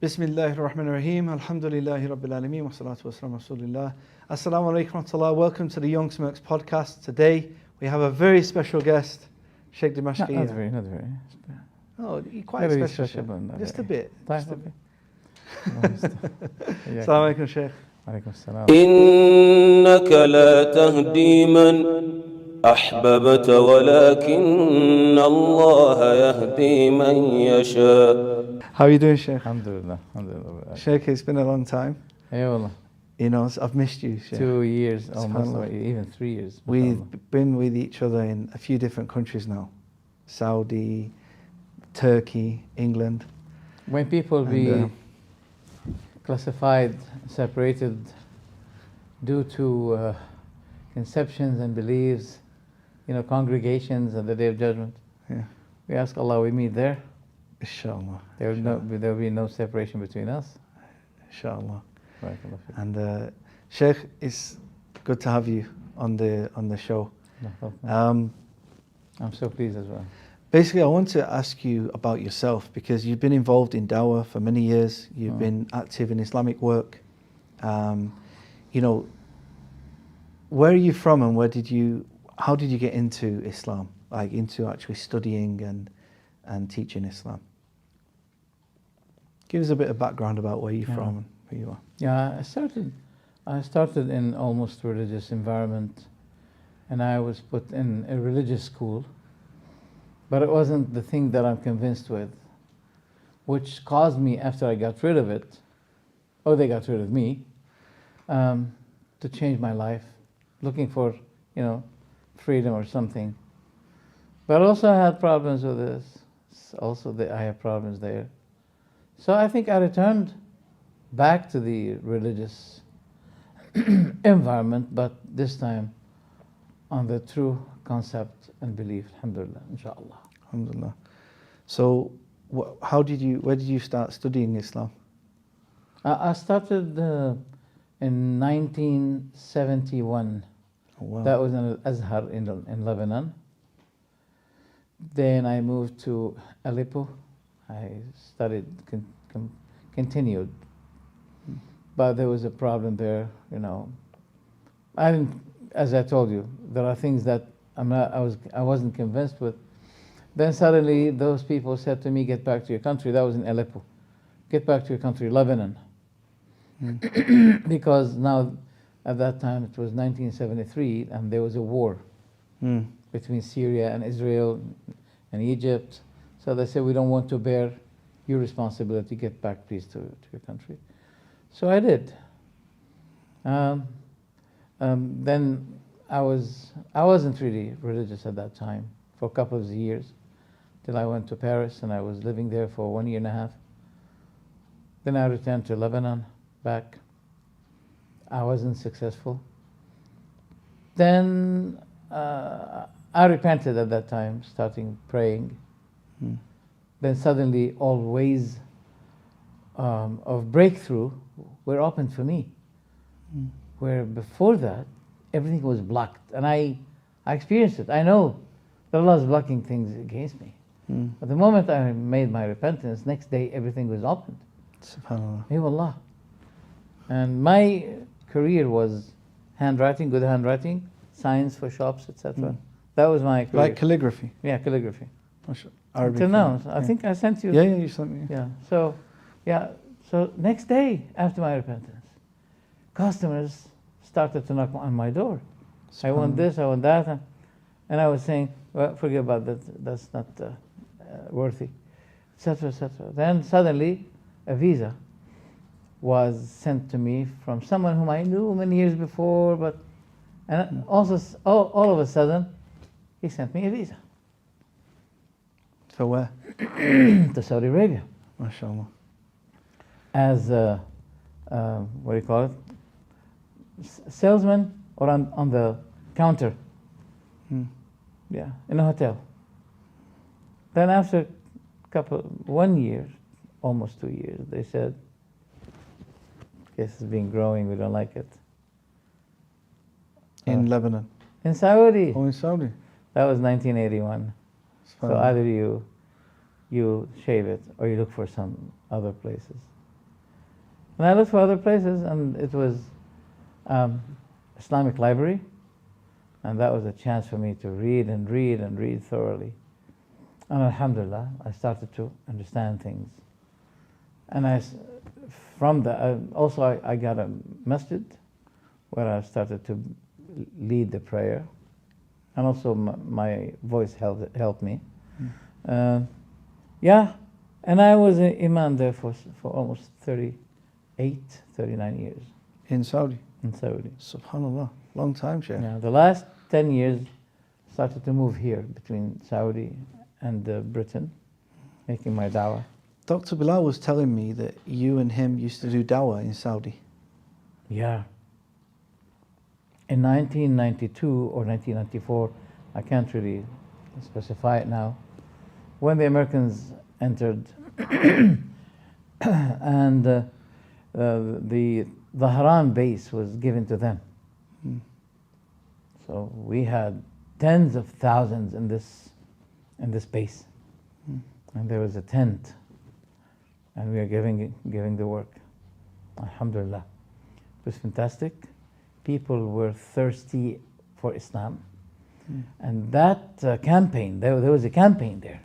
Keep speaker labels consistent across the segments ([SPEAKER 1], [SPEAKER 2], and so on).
[SPEAKER 1] Bismillahir Rahmanir Rahim. Alhamdulillahi Rabbil Alameen. Wa salatu wa salam Rasulillah. Assalamu alaikum wa rahmatullah. Welcome to the Young Smirks podcast. Today we have a very special guest, Sheikh Dimashqiah.
[SPEAKER 2] Not very.
[SPEAKER 1] Oh, you're quite special, Sheikh. Just a bit. Just a bit. Assalamu alaikum, Sheikh.
[SPEAKER 2] عليكم السلام.
[SPEAKER 3] إنك لا تهدي من أحببت ولكن الله يهدي من يشاء.
[SPEAKER 1] How are you doing, Sheikh?
[SPEAKER 2] Alhamdulillah.
[SPEAKER 1] Sheikh, it's been a long time.
[SPEAKER 2] Hey, wallah.
[SPEAKER 1] You know, I've missed you, Sheikh.
[SPEAKER 2] 2 years, almost, or even 3 years.
[SPEAKER 1] We've been with each other in a few different countries now. Saudi, Turkey, England.
[SPEAKER 2] When people be classified, separated due to conceptions and beliefs, congregations on the Day of Judgment, we ask Allah we meet there.
[SPEAKER 1] Inshallah.
[SPEAKER 2] There will be no separation between us.
[SPEAKER 1] Inshallah.
[SPEAKER 2] Barakallah feek.
[SPEAKER 1] And Sheikh, it's good to have you on the show.
[SPEAKER 2] I'm so pleased as well.
[SPEAKER 1] Basically, I want to ask you about yourself because you've been involved in dawah for many years. You've been active in Islamic work. Where are you from, and how did you get into Islam, like into actually studying and teaching Islam? Give us a bit of background about where you're from and who you are.
[SPEAKER 2] Yeah, I started in almost religious environment, and I was put in a religious school, but it wasn't the thing that I'm convinced with, which caused me, after I got rid of it, or they got rid of me, to change my life, looking for, freedom or something. But also I had problems with this. I have problems there. So I think I returned back to the religious environment, but this time on the true concept and belief. Alhamdulillah, inshallah.
[SPEAKER 1] Alhamdulillah. So, where did you start studying Islam?
[SPEAKER 2] I started in 1971.
[SPEAKER 1] Oh, wow.
[SPEAKER 2] That was in Al-Ahzab in Lebanon. Then I moved to Aleppo. I studied, continued, but there was a problem there. I didn't. As I told you, there are things that I wasn't convinced with. Then suddenly those people said to me, "Get back to your country." That was in Aleppo. Get back to your country, Lebanon, because now at that time it was 1973, and there was a war between Syria and Israel and Egypt. So they said, "We don't want to bear your responsibility. Get back, please, to your country." So I did. Then I wasn't really religious at that time for a couple of years, till I went to Paris, and I was living there for 1.5 years. Then I returned to Lebanon, back. I wasn't successful. Then I repented at that time, starting praying. Then suddenly all ways of breakthrough were opened for me, where before that everything was blocked, and I experienced it. I know that Allah is blocking things against me. But the moment I made my repentance, next day everything was opened.
[SPEAKER 1] SubhanAllah.
[SPEAKER 2] Hey, wallah. And my career was handwriting, good handwriting, signs for shops, etc. That was my career.
[SPEAKER 1] Like calligraphy?
[SPEAKER 2] Yeah, calligraphy.
[SPEAKER 1] Arabic.
[SPEAKER 2] Till now, I think I sent you.
[SPEAKER 1] Yeah, you sent me.
[SPEAKER 2] Yeah. So next day after my repentance, customers started to knock on my door. I want this, I want that, and I was saying, well, forget about that. That's not worthy, etc., etc. Then suddenly, a visa was sent to me from someone whom I knew many years before, and also all of a sudden, he sent me a visa.
[SPEAKER 1] For where?
[SPEAKER 2] To Saudi Arabia.
[SPEAKER 1] MashaAllah.
[SPEAKER 2] As what do you call it? Salesman, or on the counter. Yeah, in a hotel. Then after 1 year, almost 2 years, they said, "This has been growing. We don't like it."
[SPEAKER 1] In Lebanon?
[SPEAKER 2] In Saudi.
[SPEAKER 1] Oh, in Saudi?
[SPEAKER 2] That was 1981. So either you shave it or you look for some other places. And I looked for other places, and it was Islamic library, and that was a chance for me to read and read and read thoroughly. And alhamdulillah, I started to understand things. And from that, also I got a masjid where I started to lead the prayer, and also my voice helped me. Yeah, and I was an imam there for almost 38, 39 years.
[SPEAKER 1] In Saudi?
[SPEAKER 2] In Saudi.
[SPEAKER 1] Subhanallah. Long time, Sheikh.
[SPEAKER 2] Yeah, the last 10 years started to move here between Saudi and Britain, making my dawah.
[SPEAKER 1] Dr. Bilal was telling me that you and him used to do dawah in Saudi.
[SPEAKER 2] Yeah. In 1992 or 1994, I can't really specify it now, when the Americans entered and the Haran base was given to them. So we had tens of thousands in this base. And there was a tent, and we are giving the work. Alhamdulillah. It was fantastic. People were thirsty for Islam. And that campaign, there was a campaign there.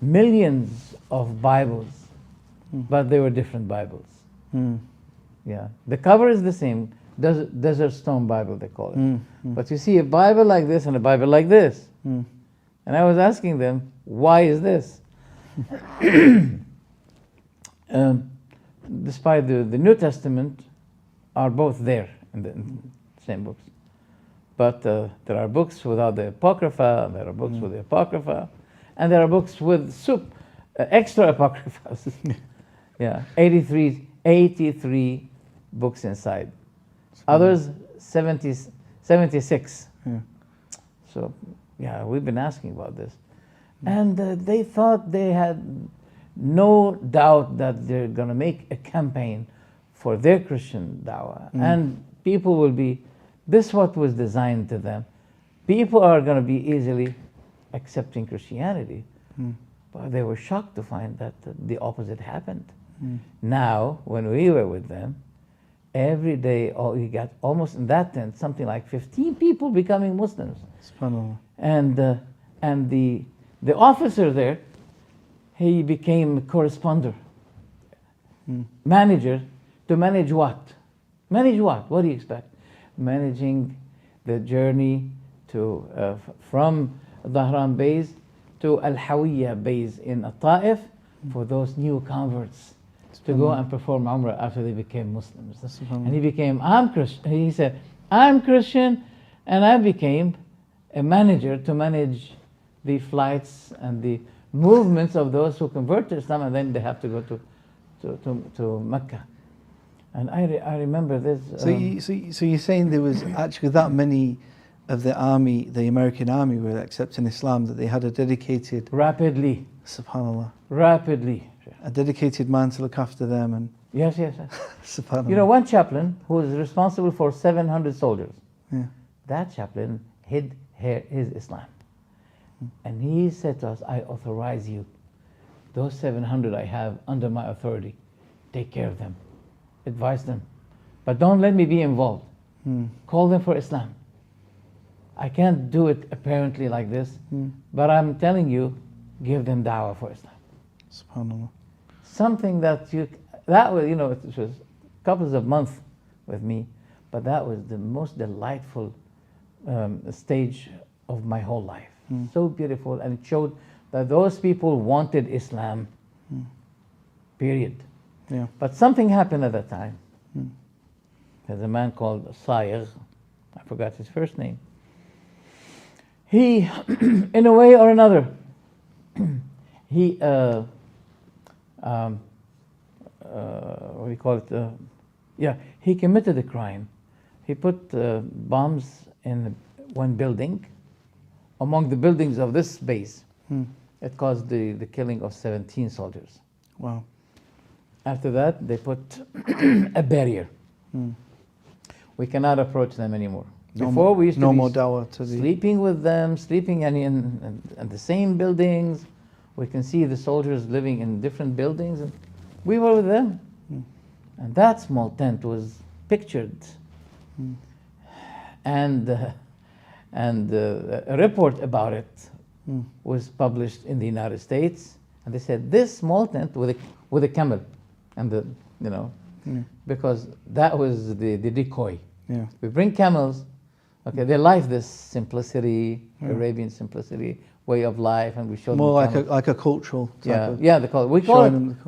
[SPEAKER 2] Millions of Bibles, but they were different Bibles. Yeah, the cover is the same, Desert Stone Bible they call it. But you see a Bible like this and a Bible like this. And I was asking them, why is this? Despite the New Testament are both there in the same books. But there are books without the Apocrypha, there are books with the Apocrypha, and there are books with extra Apocryphas. Yeah, 83 books inside. Others, 76.
[SPEAKER 1] Yeah.
[SPEAKER 2] So, yeah, we've been asking about this. And they thought they had no doubt that they're going to make a campaign for their Christian dawah. And people will be, this is what was designed to them. People are going to be easily accepting Christianity. But they were shocked to find that the opposite happened. Now, when we were with them, every day, you got almost in that tent, something like 15 people becoming Muslims.
[SPEAKER 1] SubhanAllah.
[SPEAKER 2] And the officer there, he became a corresponder, manager, to manage what? Manage what? What do you expect? Managing the journey to from Dhahran base to Al-Hawiyya base in Ta'if for those new converts to go and perform Umrah after they became Muslims. And he became, I'm Christian. He said, I'm Christian, and I became a manager to manage the flights and the movements of those who convert to Islam, and then they have to go to Mecca. And I remember this.
[SPEAKER 1] So you're saying there was actually that many of the army, the American army, were accepting Islam, that they had a dedicated...
[SPEAKER 2] Rapidly.
[SPEAKER 1] SubhanAllah.
[SPEAKER 2] Rapidly.
[SPEAKER 1] A dedicated man to look after them. And
[SPEAKER 2] Yes.
[SPEAKER 1] SubhanAllah.
[SPEAKER 2] You know, one chaplain who was responsible for 700 soldiers,
[SPEAKER 1] Yeah.
[SPEAKER 2] that chaplain hid his Islam. And he said to us, I authorize you, those 700 I have under my authority, take care of them, advise them, but don't let me be involved. Call them for Islam. I can't do it apparently like this, but I'm telling you, give them da'wah for Islam.
[SPEAKER 1] SubhanAllah.
[SPEAKER 2] Something that was, it was couples of months with me, but that was the most delightful stage of my whole life. So beautiful, and it showed that those people wanted Islam, period.
[SPEAKER 1] Yeah.
[SPEAKER 2] But something happened at that time. There's a man called Sayegh, I forgot his first name. He, in a way or another, he, what do you call it? He committed a crime. He put bombs in one building, among the buildings of this base. It caused the killing of 17 soldiers.
[SPEAKER 1] Wow.
[SPEAKER 2] After that, they put a barrier. We cannot approach them anymore. Before we used to
[SPEAKER 1] no
[SPEAKER 2] be
[SPEAKER 1] more dawah to the...
[SPEAKER 2] sleeping with them, sleeping in the same buildings. We can see the soldiers living in different buildings, and we were with them. And that small tent was pictured. And a report about it was published in the United States. And they said, this small tent with a camel. And because that was the decoy.
[SPEAKER 1] Yeah.
[SPEAKER 2] We bring camels. Okay, they like this simplicity, Arabian simplicity, way of life, and we show
[SPEAKER 1] More
[SPEAKER 2] them camels.
[SPEAKER 1] like a cultural type of...
[SPEAKER 2] They call it.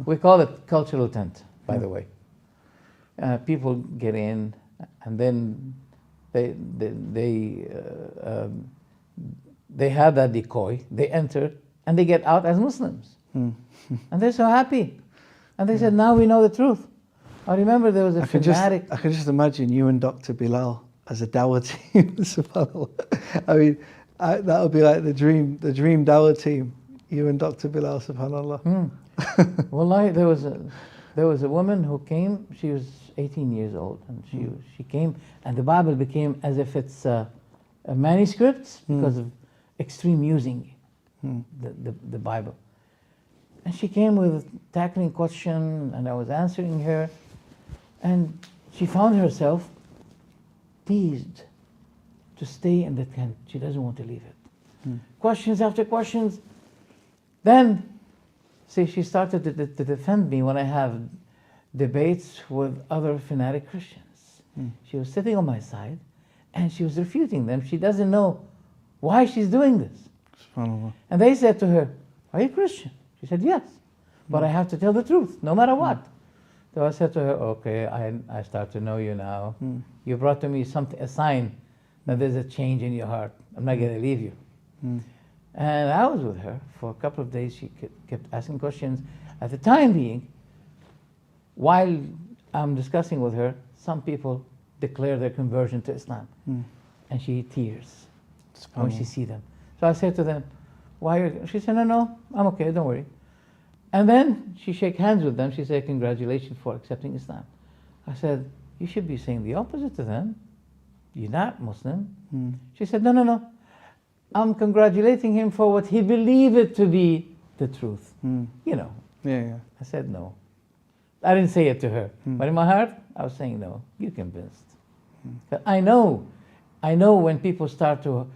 [SPEAKER 2] We call it cultural tent, by the way. People get in, and then they have that decoy. They enter, and they get out as Muslims, and they're so happy. And they said, "Now we know the truth." I remember there was a fanatic.
[SPEAKER 1] I can just imagine you and Dr. Bilal as a dawah team. SubhanAllah. I mean, that would be like the dream dawah team. You and Dr. Bilal, SubhanAllah.
[SPEAKER 2] Wallahi, there was a woman who came. She was 18 years old, and she came, and the Bible became as if it's a manuscript because of extreme using the Bible. And she came with a tackling question, and I was answering her, and she found herself teased to stay in the tent. She doesn't want to leave it. Questions after questions. Then, see, she started to defend me when I have debates with other fanatic Christians. She was sitting on my side, and she was refuting them. She doesn't know why she's doing this.
[SPEAKER 1] SubhanAllah.
[SPEAKER 2] And they said to her, "Are you Christian?" She said, "Yes, but I have to tell the truth, no matter what." So I said to her, "Okay, I start to know you now. You brought to me a sign that there's a change in your heart. I'm not going to leave you." And I was with her for a couple of days. She kept asking questions. At the time being, while I'm discussing with her, some people declare their conversion to Islam. And she tears when she sees them. So I said to them, "Why are you?" She said, No, I'm okay, don't worry." And then she shook hands with them. She said, "Congratulations for accepting Islam." I said, "You should be saying the opposite to them. You're not Muslim." She said, No. I'm congratulating him for what he believed it to be the truth.
[SPEAKER 1] Yeah.
[SPEAKER 2] I said no. I didn't say it to her. But in my heart, I was saying no. You're convinced. But I know when people start to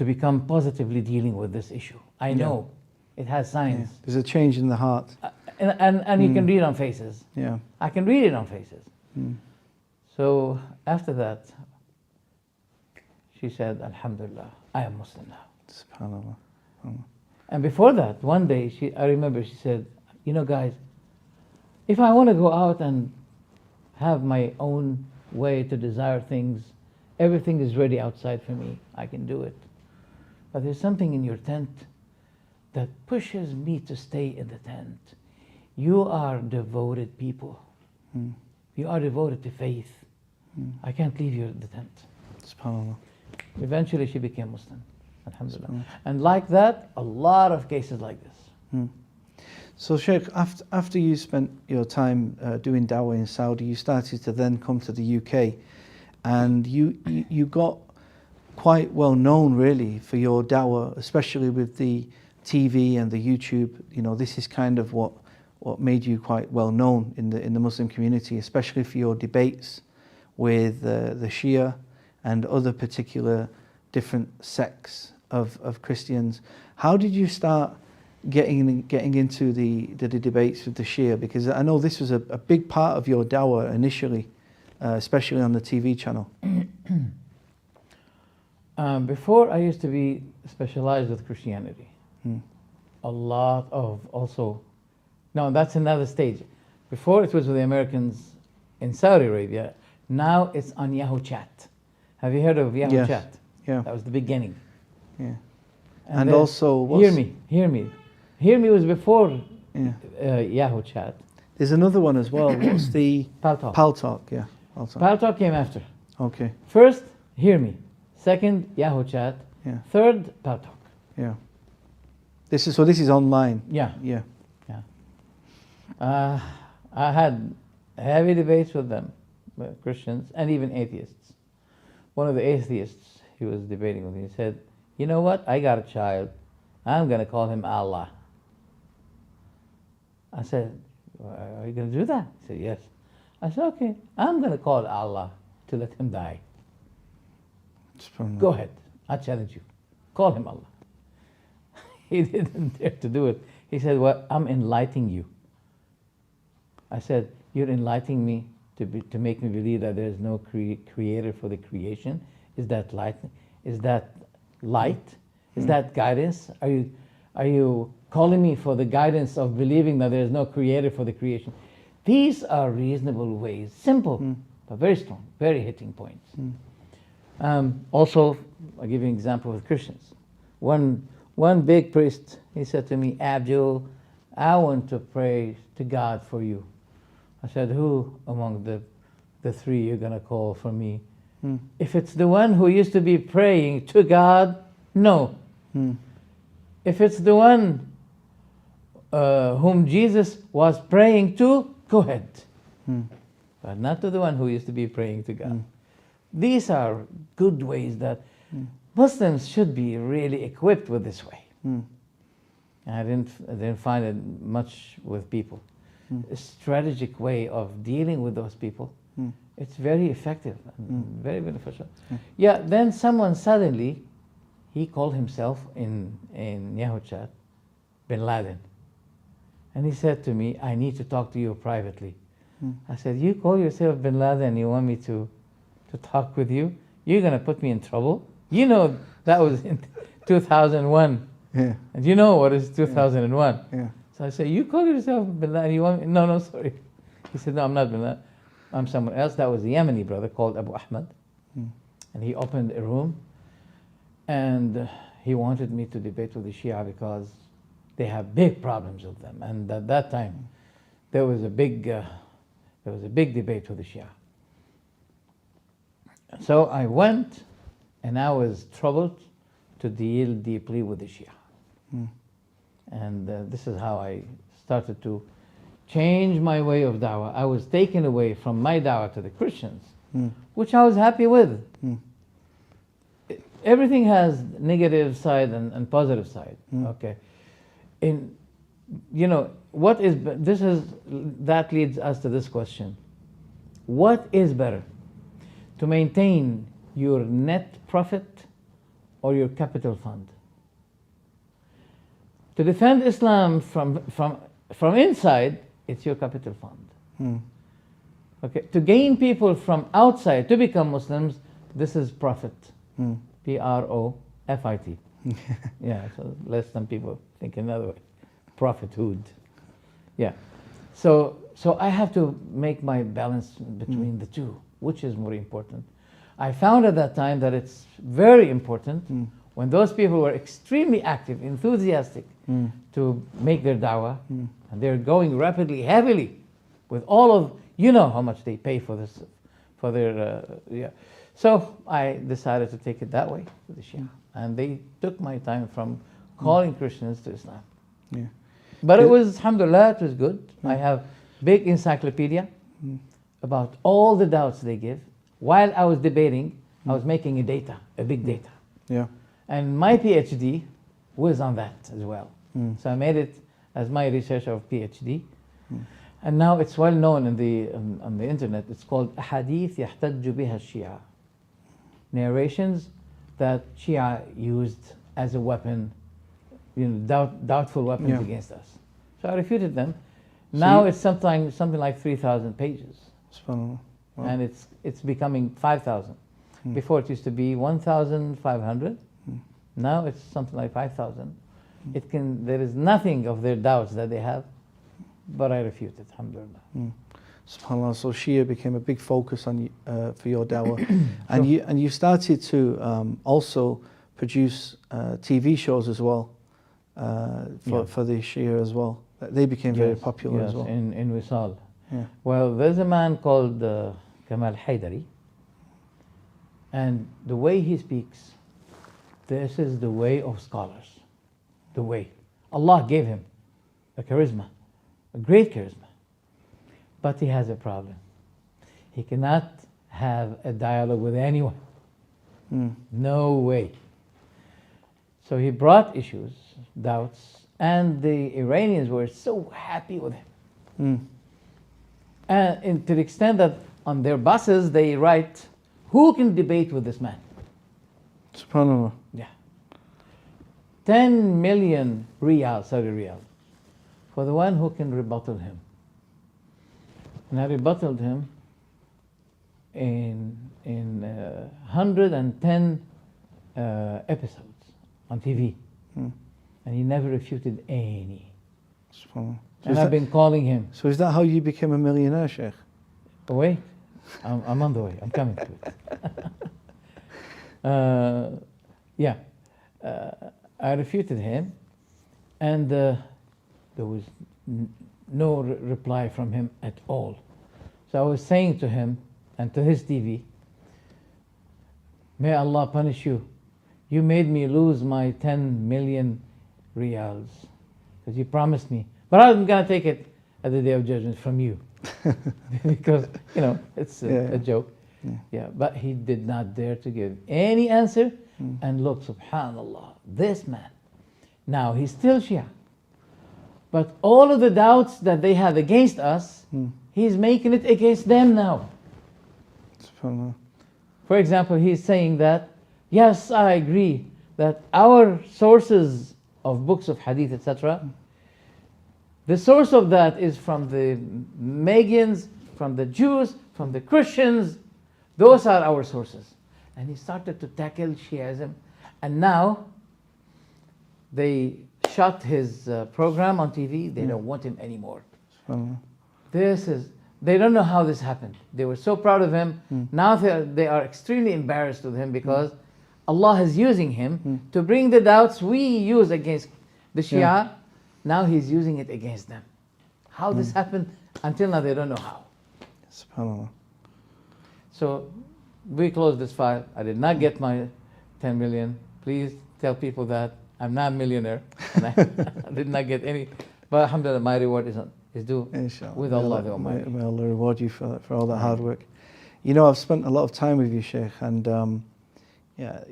[SPEAKER 2] become positively dealing with this issue. I know it has signs.
[SPEAKER 1] There's a change in the heart.
[SPEAKER 2] And you can read on faces.
[SPEAKER 1] Yeah.
[SPEAKER 2] I can read it on faces. So after that, she said, "Alhamdulillah, I am Muslim now."
[SPEAKER 1] SubhanAllah.
[SPEAKER 2] And before that, one day, I remember she said, "You know, guys, if I want to go out and have my own way to desire things, everything is ready outside for me. I can do it. But there's something in your tent that pushes me to stay in the tent. You are devoted people. You are devoted to faith. I can't leave you in the tent."
[SPEAKER 1] SubhanAllah.
[SPEAKER 2] Eventually, she became Muslim. Alhamdulillah. And like that, a lot of cases like this.
[SPEAKER 1] So, Sheikh, after you spent your time doing dawah in Saudi, you started to then come to the UK, and you got quite well known, really, for your dawah, especially with the TV and the YouTube. You know, this is kind of what made you quite well known in the Muslim community, especially for your debates with the Shia and other particular different sects of Christians. How did you start getting into the debates with the Shia? Because I know this was a big part of your dawah initially, especially on the TV channel.
[SPEAKER 2] Before, I used to be specialized with Christianity. A lot of also... No, that's another stage. Before, it was with the Americans in Saudi Arabia. Now it's on Yahoo Chat. Have you heard of Yahoo Chat?
[SPEAKER 1] Yeah.
[SPEAKER 2] That was the beginning.
[SPEAKER 1] Yeah.
[SPEAKER 2] And
[SPEAKER 1] also...
[SPEAKER 2] Hear me. Hear me was before Yahoo Chat.
[SPEAKER 1] There's another one as well. What's the...
[SPEAKER 2] Paltalk.
[SPEAKER 1] Paltalk, yeah.
[SPEAKER 2] Paltalk came after.
[SPEAKER 1] Okay.
[SPEAKER 2] First, Hear Me. Second, Yahoo Chat.
[SPEAKER 1] Yeah.
[SPEAKER 2] Third, Paltalk.
[SPEAKER 1] Yeah. This is online.
[SPEAKER 2] Yeah.
[SPEAKER 1] Yeah.
[SPEAKER 2] I had heavy debates with them, Christians and even atheists. One of the atheists he was debating with me, he said, "You know what? I got a child. I'm going to call him Allah." I said, are you going to do that? He said, yes. I said, okay, I'm going to call Allah to let him die. Go ahead. I challenge you. Call him Allah. He didn't dare to do it. He said, well, I'm enlightening you. I said, you're enlightening me to make me believe that there is no creator for the creation. Is that light? Is that light? Is that guidance? Are you calling me for the guidance of believing that there is no creator for the creation? These are reasonable ways, simple, but very strong, very hitting points. Also, I'll give you an example with Christians. One big priest, he said to me, Abdul, I want to pray to God for you. I said, who among the three you're going to call for me? If it's the one who used to be praying to God, no. If it's the one whom Jesus was praying to, go ahead. But not to the one who used to be praying to God. These are good ways that Muslims should be really equipped with this way. I didn't find it much with people. A strategic way of dealing with those people. It's very effective and very beneficial. Yeah, then someone suddenly, he called himself in Yahoo chat, Bin Laden. And he said to me, I need to talk to you privately. I said, you call yourself Bin Laden, you want me to talk with you? You're going to put me in trouble? You know that was in 2001.
[SPEAKER 1] Yeah.
[SPEAKER 2] And you know what is 2001.
[SPEAKER 1] Yeah.
[SPEAKER 2] So I said, you call yourself Bin Laden, you want me? No, sorry. He said, no, I'm not Bin Laden. I'm someone else. That was a Yemeni brother called Abu Ahmad. And he opened a room and he wanted me to debate with the Shia because they have big problems with them. And at that time, there was a big debate with the Shia. So I went and I was troubled to deal deeply with the Shia. And this is how I started to change my way of da'wah. I was taken away from my da'wah to the Christians, which I was happy with. Everything has negative side and positive side. Okay. That leads us to this question. What is better? To maintain your net profit or your capital fund? To defend Islam from inside, it's your capital fund. Okay. To gain people from outside to become Muslims, this is profit. Profit. Yeah, so less than people think another way. Profithood. Yeah. So I have to make my balance between the two. Which is more important? I found at that time that it's very important when those people were extremely active, enthusiastic to make their da'wah, and they're going rapidly, heavily, with all of, you know how much they pay for this, for their, So I decided to take it that way with the Shia. And they took my time from calling Christians to Islam.
[SPEAKER 1] Yeah.
[SPEAKER 2] But it was, alhamdulillah, it was good. I have big encyclopedia about all the doubts they give. While I was debating, I was making a big data.
[SPEAKER 1] Yeah.
[SPEAKER 2] And my PhD was on that as well. So I made it as my research of PhD. And now it's well known on the internet. It's called Ahadith Yahtadju Biha Shia. Narrations that Shia used as a weapon, doubtful weapons against us. So I refuted them. Now it's something like 3,000 pages.
[SPEAKER 1] Wow.
[SPEAKER 2] And it's becoming 5,000. Before it used to be 1,500. Now it's something like 5,000. There is nothing of their doubts that they have, but I refute it, alhamdulillah.
[SPEAKER 1] SubhanAllah, so Shia became a big focus on for your da'wah. And you started to also produce TV shows as well for the Shia as well. They became very popular as well.
[SPEAKER 2] In Wisal.
[SPEAKER 1] Yeah.
[SPEAKER 2] Well, there's a man called Kamal Haydari, and the way he speaks, this is the way of scholars. The way. Allah gave him a charisma, a great charisma. But he has a problem. He cannot have a dialogue with anyone. No way. So he brought issues, doubts, And the Iranians were so happy with him.
[SPEAKER 1] Mm.
[SPEAKER 2] And to the extent that on their buses they write, who can debate with this man?
[SPEAKER 1] SubhanAllah.
[SPEAKER 2] Yeah. 10 million riyal, Saudi riyal, for the one who can rebuttal him. And I rebutted him in 110 episodes on TV.
[SPEAKER 1] Mm.
[SPEAKER 2] And he never refuted any.
[SPEAKER 1] SubhanAllah.
[SPEAKER 2] And I've been calling him.
[SPEAKER 1] So is that how you became a millionaire, Sheikh?
[SPEAKER 2] Oh, wait, I'm on the way. I'm coming to it. I refuted him, and there was no reply from him at all. So I was saying to him and to his TV, may Allah punish you. You made me lose my 10 million riyals because you promised me. But I'm going to take it at the day of judgment from you. Because, it's a joke. Yeah, but he did not dare to give any answer. And look, subhanallah, this man, now he's still Shia. But all of the doubts that they had against us, he's making it against them now.
[SPEAKER 1] SubhanAllah.
[SPEAKER 2] For example, he's saying that, yes, I agree that our sources of books of hadith, etc., the source of that is from the Magians, from the Jews, from the Christians. Those are our sources. And he started to tackle Shiism. And now they shut his program on TV. They don't want him anymore. They don't know how this happened. They were so proud of him. Now they are extremely embarrassed with him because Allah is using him to bring the doubts we use against the Shia. Now he's using it against them. How this happened, until now they don't know how.
[SPEAKER 1] SubhanAllah.
[SPEAKER 2] So we closed this file. I did not get my 10 million. Please tell people that I'm not a millionaire. And I did not get any. But alhamdulillah, my reward is due
[SPEAKER 1] Inshallah.
[SPEAKER 2] with Allah the Almighty.
[SPEAKER 1] May Allah reward you for all that hard work. I've spent a lot of time with you, Sheikh, and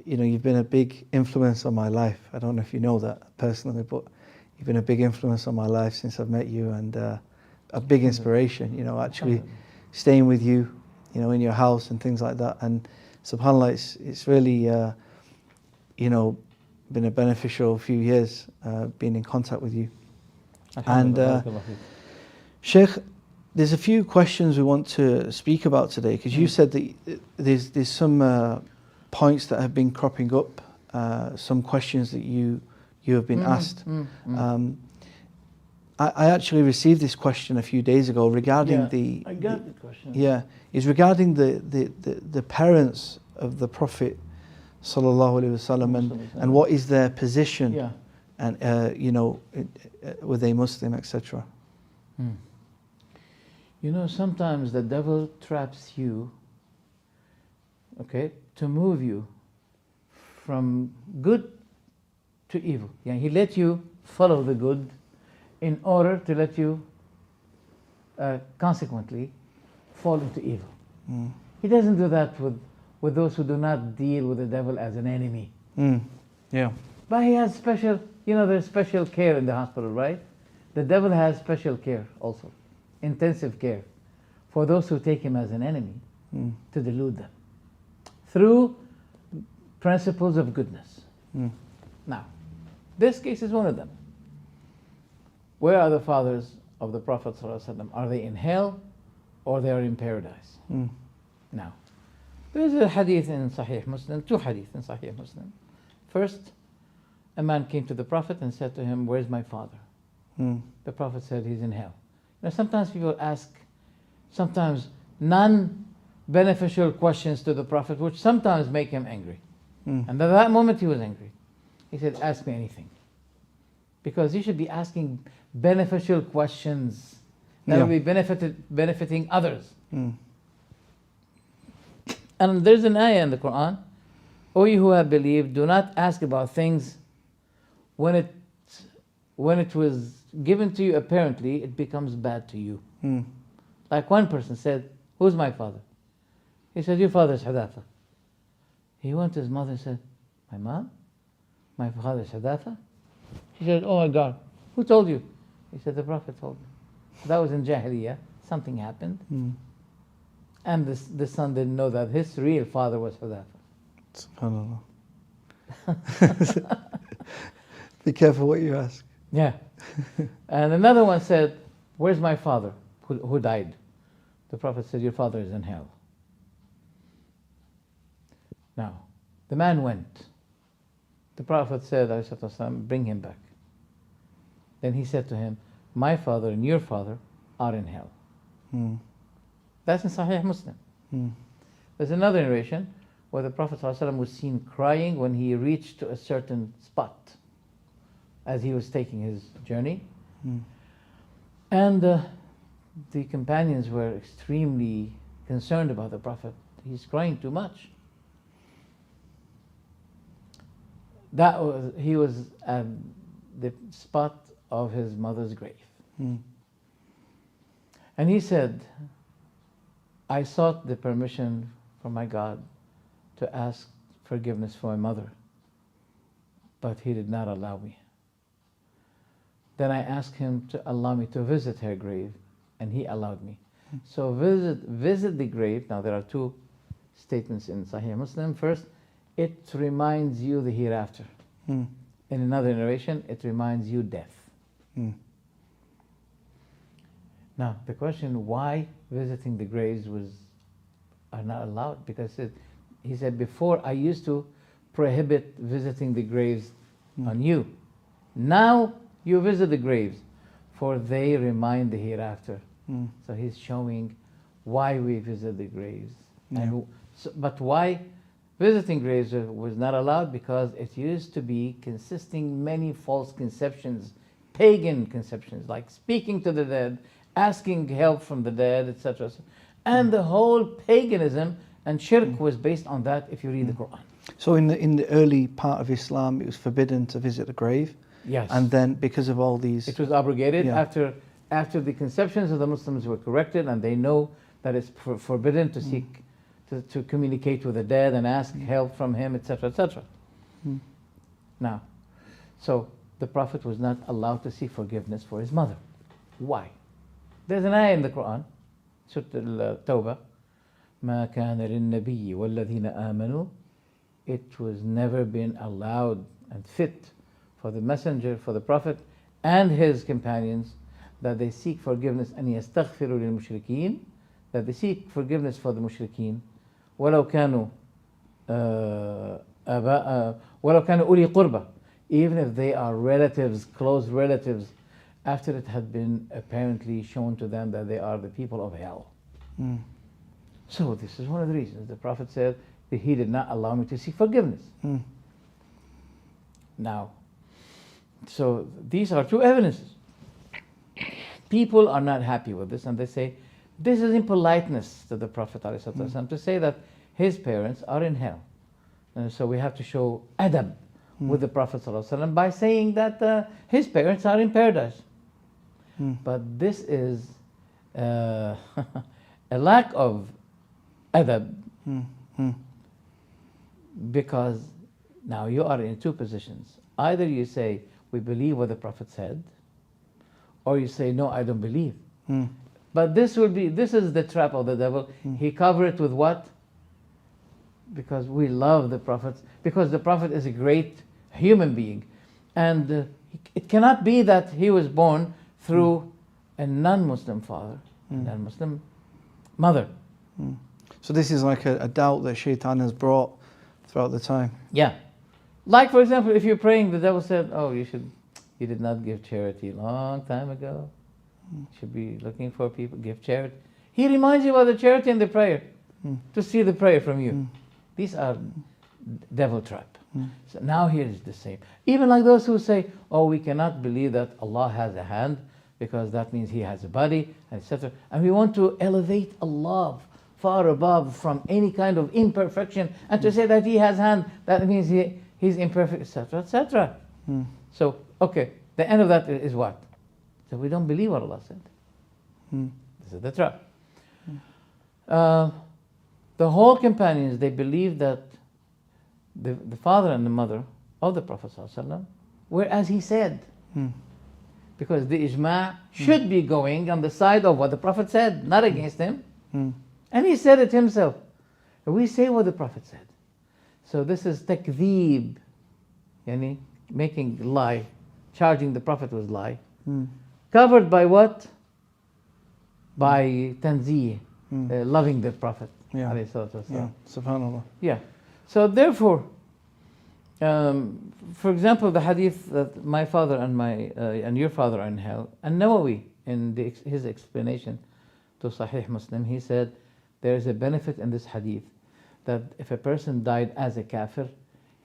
[SPEAKER 1] you've been a big influence on my life. I don't know if you know that personally, but you've been a big influence on my life since I've met you, and a big inspiration, actually staying with you, in your house and things like that. And subhanAllah, it's really, been a beneficial few years being in contact with you. And Sheikh, there's a few questions we want to speak about today, because you said that there's some points that have been cropping up, some questions that you have been asked. I actually received this question a few days ago regarding
[SPEAKER 2] I got the question.
[SPEAKER 1] It's regarding the parents of the Prophet sallallahu alaihi wasallam and what is their position, and were they Muslim, etc.
[SPEAKER 2] Sometimes the devil traps you, to move you from good to evil. He let you follow the good in order to let you consequently fall into evil. He doesn't do that with those who do not deal with the devil as an enemy. But he has special, there's special care in the hospital, right? The devil has special care also, intensive care, for those who take him as an enemy, to delude them through principles of goodness. Now, this case is one of them. Where are the fathers of the Prophet ﷺ? Are they in hell or they are in paradise? Now, there's a hadith in Sahih Muslim, two hadith in Sahih Muslim. First, a man came to the Prophet and said to him, where's my father? The Prophet said, he's in hell. Sometimes people ask sometimes non-beneficial questions to the Prophet, which sometimes make him angry. And at that moment he was angry. He said, ask me anything. Because you should be asking beneficial questions that will be benefiting others. And there's an ayah in the Quran, O you who have believed, do not ask about things when it was given to you apparently, it becomes bad to you. Like one person said, who's my father? He said, your father is Hudafa. He went to his mother and said, my mom? My father is Hudafa? She said, oh my God, Who told you? He said, the Prophet told me. That was in Jahiliyyah. Something happened. And the son didn't know that his real father was Hudhafa.
[SPEAKER 1] SubhanAllah. Be careful what you ask.
[SPEAKER 2] Yeah. And another one said, where's my father who died? The Prophet said, your father is in hell. Now, the man went. The Prophet said, bring him back. Then he said to him, my father and your father are in hell. That's in Sahih Muslim. There's another narration where the Prophet ﷺ was seen crying when he reached to a certain spot as he was taking his journey. And the companions were extremely concerned about the Prophet. He's crying too much. He was at the spot of his mother's grave. And he said, I sought the permission from my God to ask forgiveness for my mother, but he did not allow me. Then I asked him to allow me to visit her grave, and he allowed me. So visit the grave. Now there are two statements in Sahih Muslim. First, it reminds you the hereafter. In another narration, it reminds you death. Now the question, why visiting the graves are not allowed? Because he said, before I used to prohibit visiting the graves on you. Now you visit the graves, for they remind the hereafter. So he's showing why we visit the graves. But why visiting graves was not allowed? Because it used to be consisting many false conceptions, pagan conceptions, like speaking to the dead, asking help from the dead, etc. And the whole paganism and shirk was based on that, if you read the Quran.
[SPEAKER 1] So in the early part of Islam, it was forbidden to visit a grave.
[SPEAKER 2] Yes.
[SPEAKER 1] And then because of all these...
[SPEAKER 2] It was abrogated
[SPEAKER 1] Yeah.
[SPEAKER 2] after the conceptions of the Muslims were corrected, and they know that it's forbidden to seek, to communicate with the dead and ask help from him, etc., etc. Now, so the Prophet was not allowed to seek forgiveness for his mother. Why? There's an ayah in the Quran, Surat Al-Tawbah, مَا كَانَ لِلنَّبِيِّ وَالَّذِينَ آمَنُوا. It was never been allowed and fit for the messenger, for the Prophet and his companions, that they seek forgiveness, and يَسْتَغْفِرُوا لِلْمُشْرِكِينَ, that they seek forgiveness for the mushrikeen, وَلَوْ كَانُوا أُولِي قُرْبَى, even if they are relatives, close relatives, after it had been apparently shown to them that they are the people of hell. So this is one of the reasons the Prophet said that he did not allow me to seek forgiveness. Now, so these are two evidences. People are not happy with this, and they say, this is impoliteness to the Prophet ﷺ to say that his parents are in hell. And so we have to show adab with the Prophet ﷺ by saying that his parents are in paradise. But this is a lack of adab, because now you are in two positions. Either you say, we believe what the Prophet said, or you say, no, I don't believe. But this is the trap of the devil. He covered it with what? Because we love the Prophet, because the Prophet is a great human being. And it cannot be that he was born through a non-Muslim father, a non-Muslim mother.
[SPEAKER 1] So this is like a doubt that Shaitan has brought throughout the time.
[SPEAKER 2] Yeah. Like, for example, if you're praying, the devil said, oh, you did not give charity a long time ago. You should be looking for people, give charity. He reminds you about the charity and the prayer, to see the prayer from you. These are devil trap. So now here is the same. Even like those who say, oh, we cannot believe that Allah has a hand, because that means he has a body, etc. And we want to elevate Allah far above from any kind of imperfection, and to say that he has hand, that means he's imperfect, etc., etc. So, okay, the end of that is what? So we don't believe what Allah said. This is the trap. The whole companions, they believed that the father and the mother of the Prophet ﷺ were as he said. Because the ijma' should be going on the side of what the Prophet said, not against him. And he said it himself. We say what the Prophet said. So this is takdeeb, yani making lie, charging the Prophet with lie. Covered by what? By tanzih, loving the Prophet.
[SPEAKER 1] Yeah.
[SPEAKER 2] alayhi salatu wasalam.
[SPEAKER 1] Yeah. Subhanallah.
[SPEAKER 2] Yeah. So therefore, for example, the hadith that my father and your father are in hell, and Nawawi in his explanation to Sahih Muslim, he said there is a benefit in this hadith that if a person died as a kafir,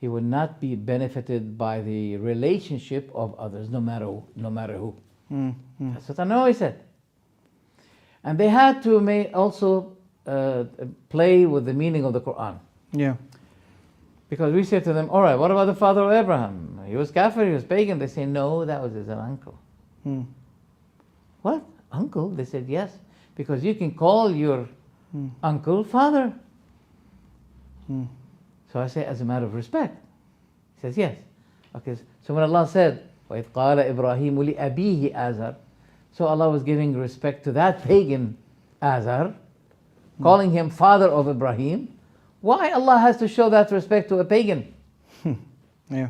[SPEAKER 2] he would not be benefited by the relationship of others, no matter who. That's what Nawawi said. And they had to also play with the meaning of the Quran.
[SPEAKER 1] Yeah.
[SPEAKER 2] Because we say to them, all right, what about the father of Abraham? He was kafir, he was pagan. They say, no, that was his uncle. What? Uncle? They said, yes. Because you can call your uncle father. So I say, as a matter of respect. He says, yes. Okay. So when Allah said, وَإِذْ قَالَ إِبْرَاهِيمُ لِأَبِيهِ آزَرَ, so Allah was giving respect to that pagan Azar, calling him father of Ibrahim. Why Allah has to show that respect to a pagan?
[SPEAKER 1] Yeah.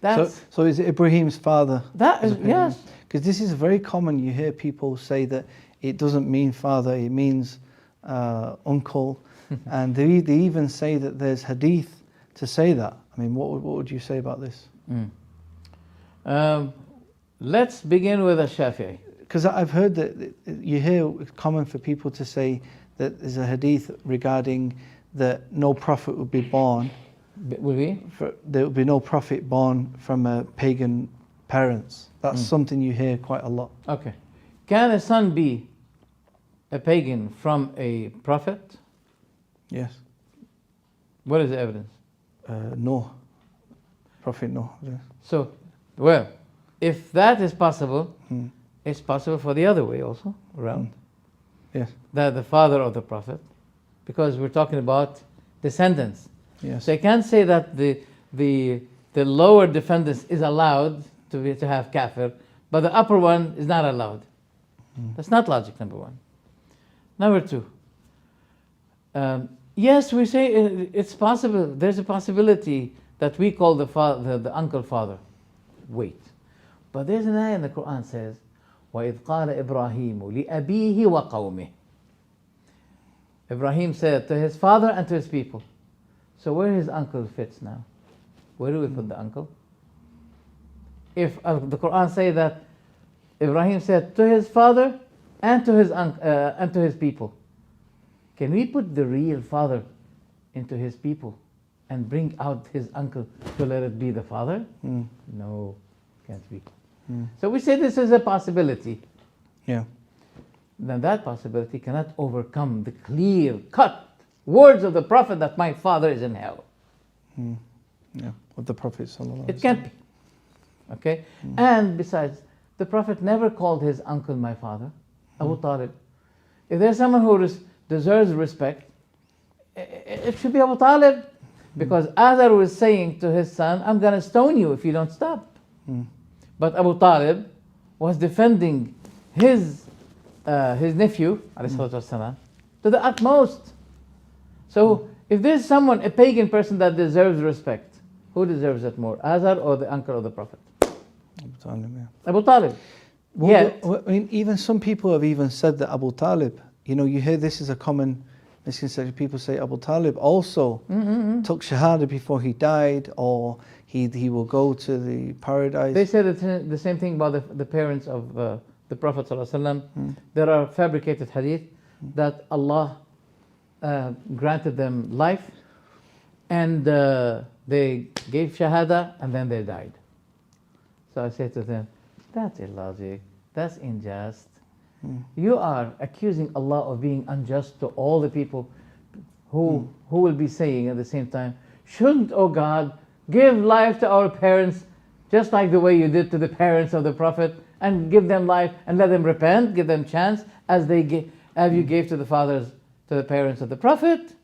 [SPEAKER 2] That's
[SPEAKER 1] So is it Ibrahim's father?
[SPEAKER 2] that is yes.
[SPEAKER 1] Because this is very common. You hear people say that it doesn't mean father, it means uncle. And they even say that there's hadith to say that. I mean, what would you say about this?
[SPEAKER 2] Let's begin with a Shafi'i.
[SPEAKER 1] Because I've heard that you hear it's common for people to say that there's a hadith regarding that no prophet would be born.
[SPEAKER 2] Will we?
[SPEAKER 1] There would be no prophet born from pagan parents. That's something you hear quite a lot.
[SPEAKER 2] Okay. Can a son be a pagan from a prophet?
[SPEAKER 1] Yes.
[SPEAKER 2] What is the evidence?
[SPEAKER 1] No. Prophet no. Yes.
[SPEAKER 2] So, well, if that is possible, it's possible for the other way also, around.
[SPEAKER 1] Yes.
[SPEAKER 2] That the father of the prophet, because we're talking about descendants.
[SPEAKER 1] Yes.
[SPEAKER 2] So I can't say that the lower descendants is allowed to have kafir, but the upper one is not allowed. That's not logic, number one. Number two, yes, we say it's possible, there's a possibility that we call the uncle father. Wait. But there's an ayah in the Quran says, وَإِذْ قَالَ إِبْرَاهِيمُ لِأَبِيهِ وَقَوْمِهِ. Ibrahim said to his father and to his people. So where his uncle fits now? Where do we put the uncle? If the Quran say that Ibrahim said to his father and to his people, can we put the real father into his people and bring out his uncle to let it be the father? No, can't be. So we say this is a possibility.
[SPEAKER 1] Yeah.
[SPEAKER 2] Then that possibility cannot overcome the clear-cut words of the Prophet that my father is in hell.
[SPEAKER 1] Yeah. With the Prophet sallallahu
[SPEAKER 2] It can't be. Okay? And besides, the Prophet never called his uncle my father, Abu Talib. If there's someone who deserves respect, it should be Abu Talib. Because Azar was saying to his son, I'm going to stone you if you don't stop. But Abu Talib was defending his nephew, ﷺ, to the utmost. So if there's someone, a pagan person that deserves respect, who deserves it more, Azar or the uncle of the Prophet?
[SPEAKER 1] Abu Talib, yeah.
[SPEAKER 2] Abu Talib. Yet,
[SPEAKER 1] I mean, even some people have even said that Abu Talib, you hear this is a common misconception. People say Abu Talib also took Shahada before he died, or he will go to the paradise.
[SPEAKER 2] they said the same thing about the parents of the Prophet ﷺ. There are fabricated hadith that Allah granted them life and they gave Shahada and then they died. So I said to them, that's illogic, that's unjust. You are accusing Allah of being unjust to all the people who will be saying at the same time, shouldn't, oh God, give life to our parents just like the way you did to the parents of the Prophet, and give them life and let them repent, give them chance as you gave to the parents of the Prophet.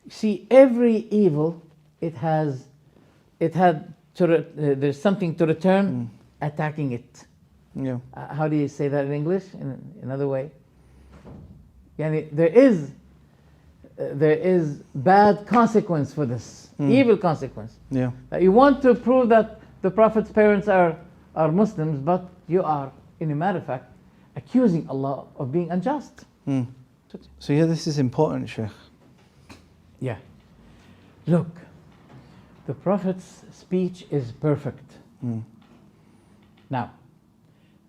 [SPEAKER 2] See, every evil, there's something to return attacking it.
[SPEAKER 1] Yeah.
[SPEAKER 2] How do you say that in English? In another way? Yani there is bad consequence for this, evil consequence.
[SPEAKER 1] Yeah.
[SPEAKER 2] You want to prove that the Prophet's parents are Muslims, but you are, in a matter of fact, accusing Allah of being unjust.
[SPEAKER 1] So yeah, this is important, Sheikh.
[SPEAKER 2] Yeah. Look, the Prophet's speech is perfect. Now,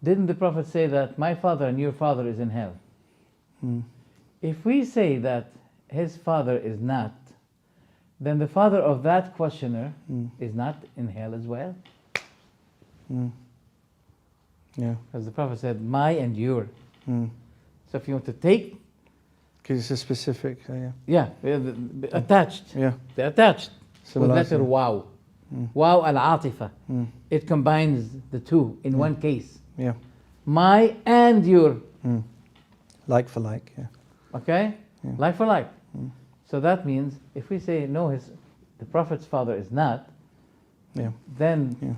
[SPEAKER 2] didn't the Prophet say that my father and your father is in hell? If we say that his father is not, then the father of that questioner is not in hell as well.
[SPEAKER 1] Yeah.
[SPEAKER 2] As the Prophet said, my and your. So if you want to take,
[SPEAKER 1] Because it's a specific. Yeah.
[SPEAKER 2] attached.
[SPEAKER 1] Yeah.
[SPEAKER 2] They're attached with
[SPEAKER 1] Similarity.
[SPEAKER 2] letter waw. Waw al-atifa. It combines the two in one case.
[SPEAKER 1] Yeah.
[SPEAKER 2] My and your.
[SPEAKER 1] Like for like. Yeah.
[SPEAKER 2] Okay?
[SPEAKER 1] Yeah.
[SPEAKER 2] Like for like. So that means if we say no, the Prophet's father is not,
[SPEAKER 1] Yeah.
[SPEAKER 2] then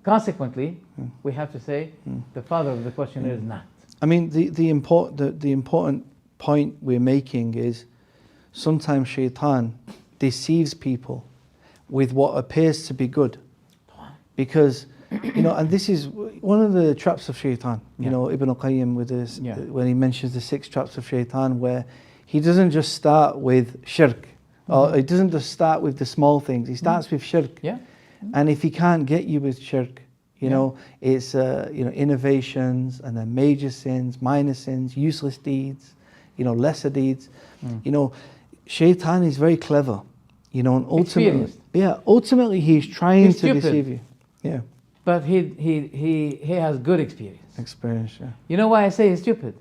[SPEAKER 2] consequently we have to say the father of the questioner is not.
[SPEAKER 1] I mean, the important point we're making is sometimes shaitan deceives people with what appears to be good, because and this is one of the traps of shaitan. You know, Ibn al-Qayyim with this when he mentions the 6 traps of shaitan, where he doesn't just start with shirk, or he doesn't just start with the small things. He starts with shirk.
[SPEAKER 2] Yeah.
[SPEAKER 1] And if he can't get you with shirk, it's innovations, and then major sins, minor sins, useless deeds, lesser deeds. Shaitan is very clever, and ultimately he's trying to deceive you. Yeah.
[SPEAKER 2] But he has good experience.
[SPEAKER 1] Yeah.
[SPEAKER 2] You know why I say he's stupid?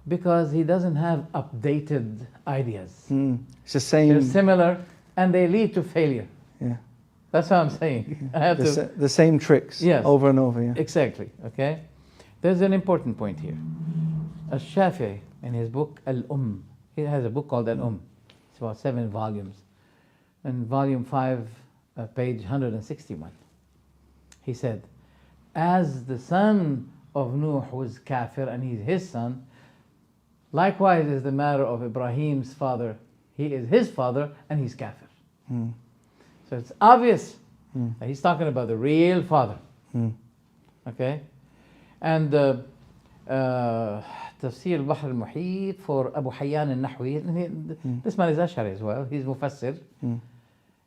[SPEAKER 2] Because he doesn't have updated ideas.
[SPEAKER 1] It's the same.
[SPEAKER 2] They're similar, and they lead to failure.
[SPEAKER 1] Yeah.
[SPEAKER 2] That's what I'm saying. I have
[SPEAKER 1] the same tricks over and over. Yeah.
[SPEAKER 2] Exactly. Okay. There's an important point here. Al-Shafi'i, in his book he has a book called It's about 7 volumes. In volume 5, page 161, he said, as the son of Nuh was kafir and he's his son, likewise is the matter of Ibrahim's father. He is his father and he's kafir. So it's obvious that he's talking about the real father. Okay? And Tafsir al-Bahr al-Muhit for Abu Hayyan al-Nahwi, this man is Ash'ari as well, he's Mufassir.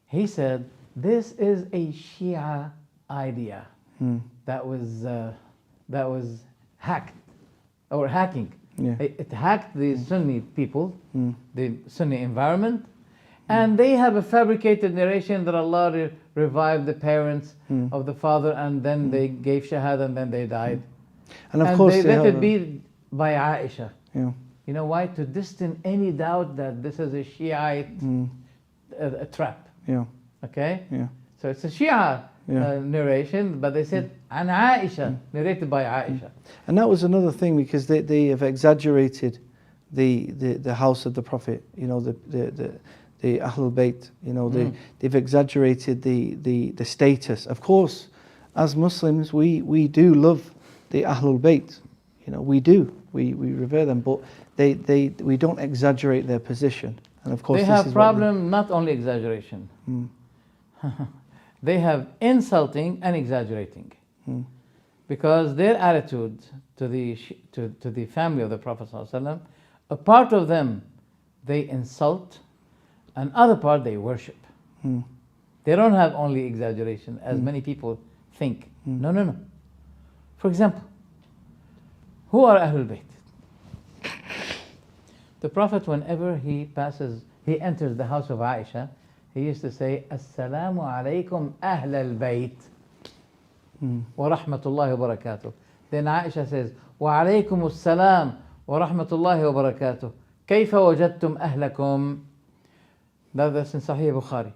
[SPEAKER 2] He said, this is a Shia idea that was hacked, or hacking. It hacked the Sunni people, the Sunni environment, and they have a fabricated narration that Allah revived the parents of the father, and then they gave shahada, and then they died.
[SPEAKER 1] And of course
[SPEAKER 2] they let it be by Aisha.
[SPEAKER 1] Yeah.
[SPEAKER 2] You know why? To distance any doubt that this is a Shiite a trap.
[SPEAKER 1] Yeah.
[SPEAKER 2] Okay?
[SPEAKER 1] Yeah.
[SPEAKER 2] So it's a Shia narration, but they said an Aisha, narrated by Aisha.
[SPEAKER 1] And that was another thing, because they have exaggerated the house of the Prophet, the Ahlul Bayt, they've exaggerated the status. Of course, as Muslims, we do love the Ahlul Bayt, we do, we revere them, but we don't exaggerate their position. And of course,
[SPEAKER 2] they have problem, not only exaggeration. They have insulting and exaggerating, because their attitude to the family of the Prophet ﷺ, a part of them they insult, and other part they worship. They don't have only exaggeration, as many people think. No. For example, who are Ahlul Bayt? The Prophet, whenever he enters the house of Aisha, he used to say, Assalamu alaikum Ahlul Bayt wa rahmatullahi wa barakatuh. Then Aisha says, Wa alaikum assalam wa rahmatullahi wa barakatuh. Kayfa wajadtum ahlakum? That's in Sahih Bukhari.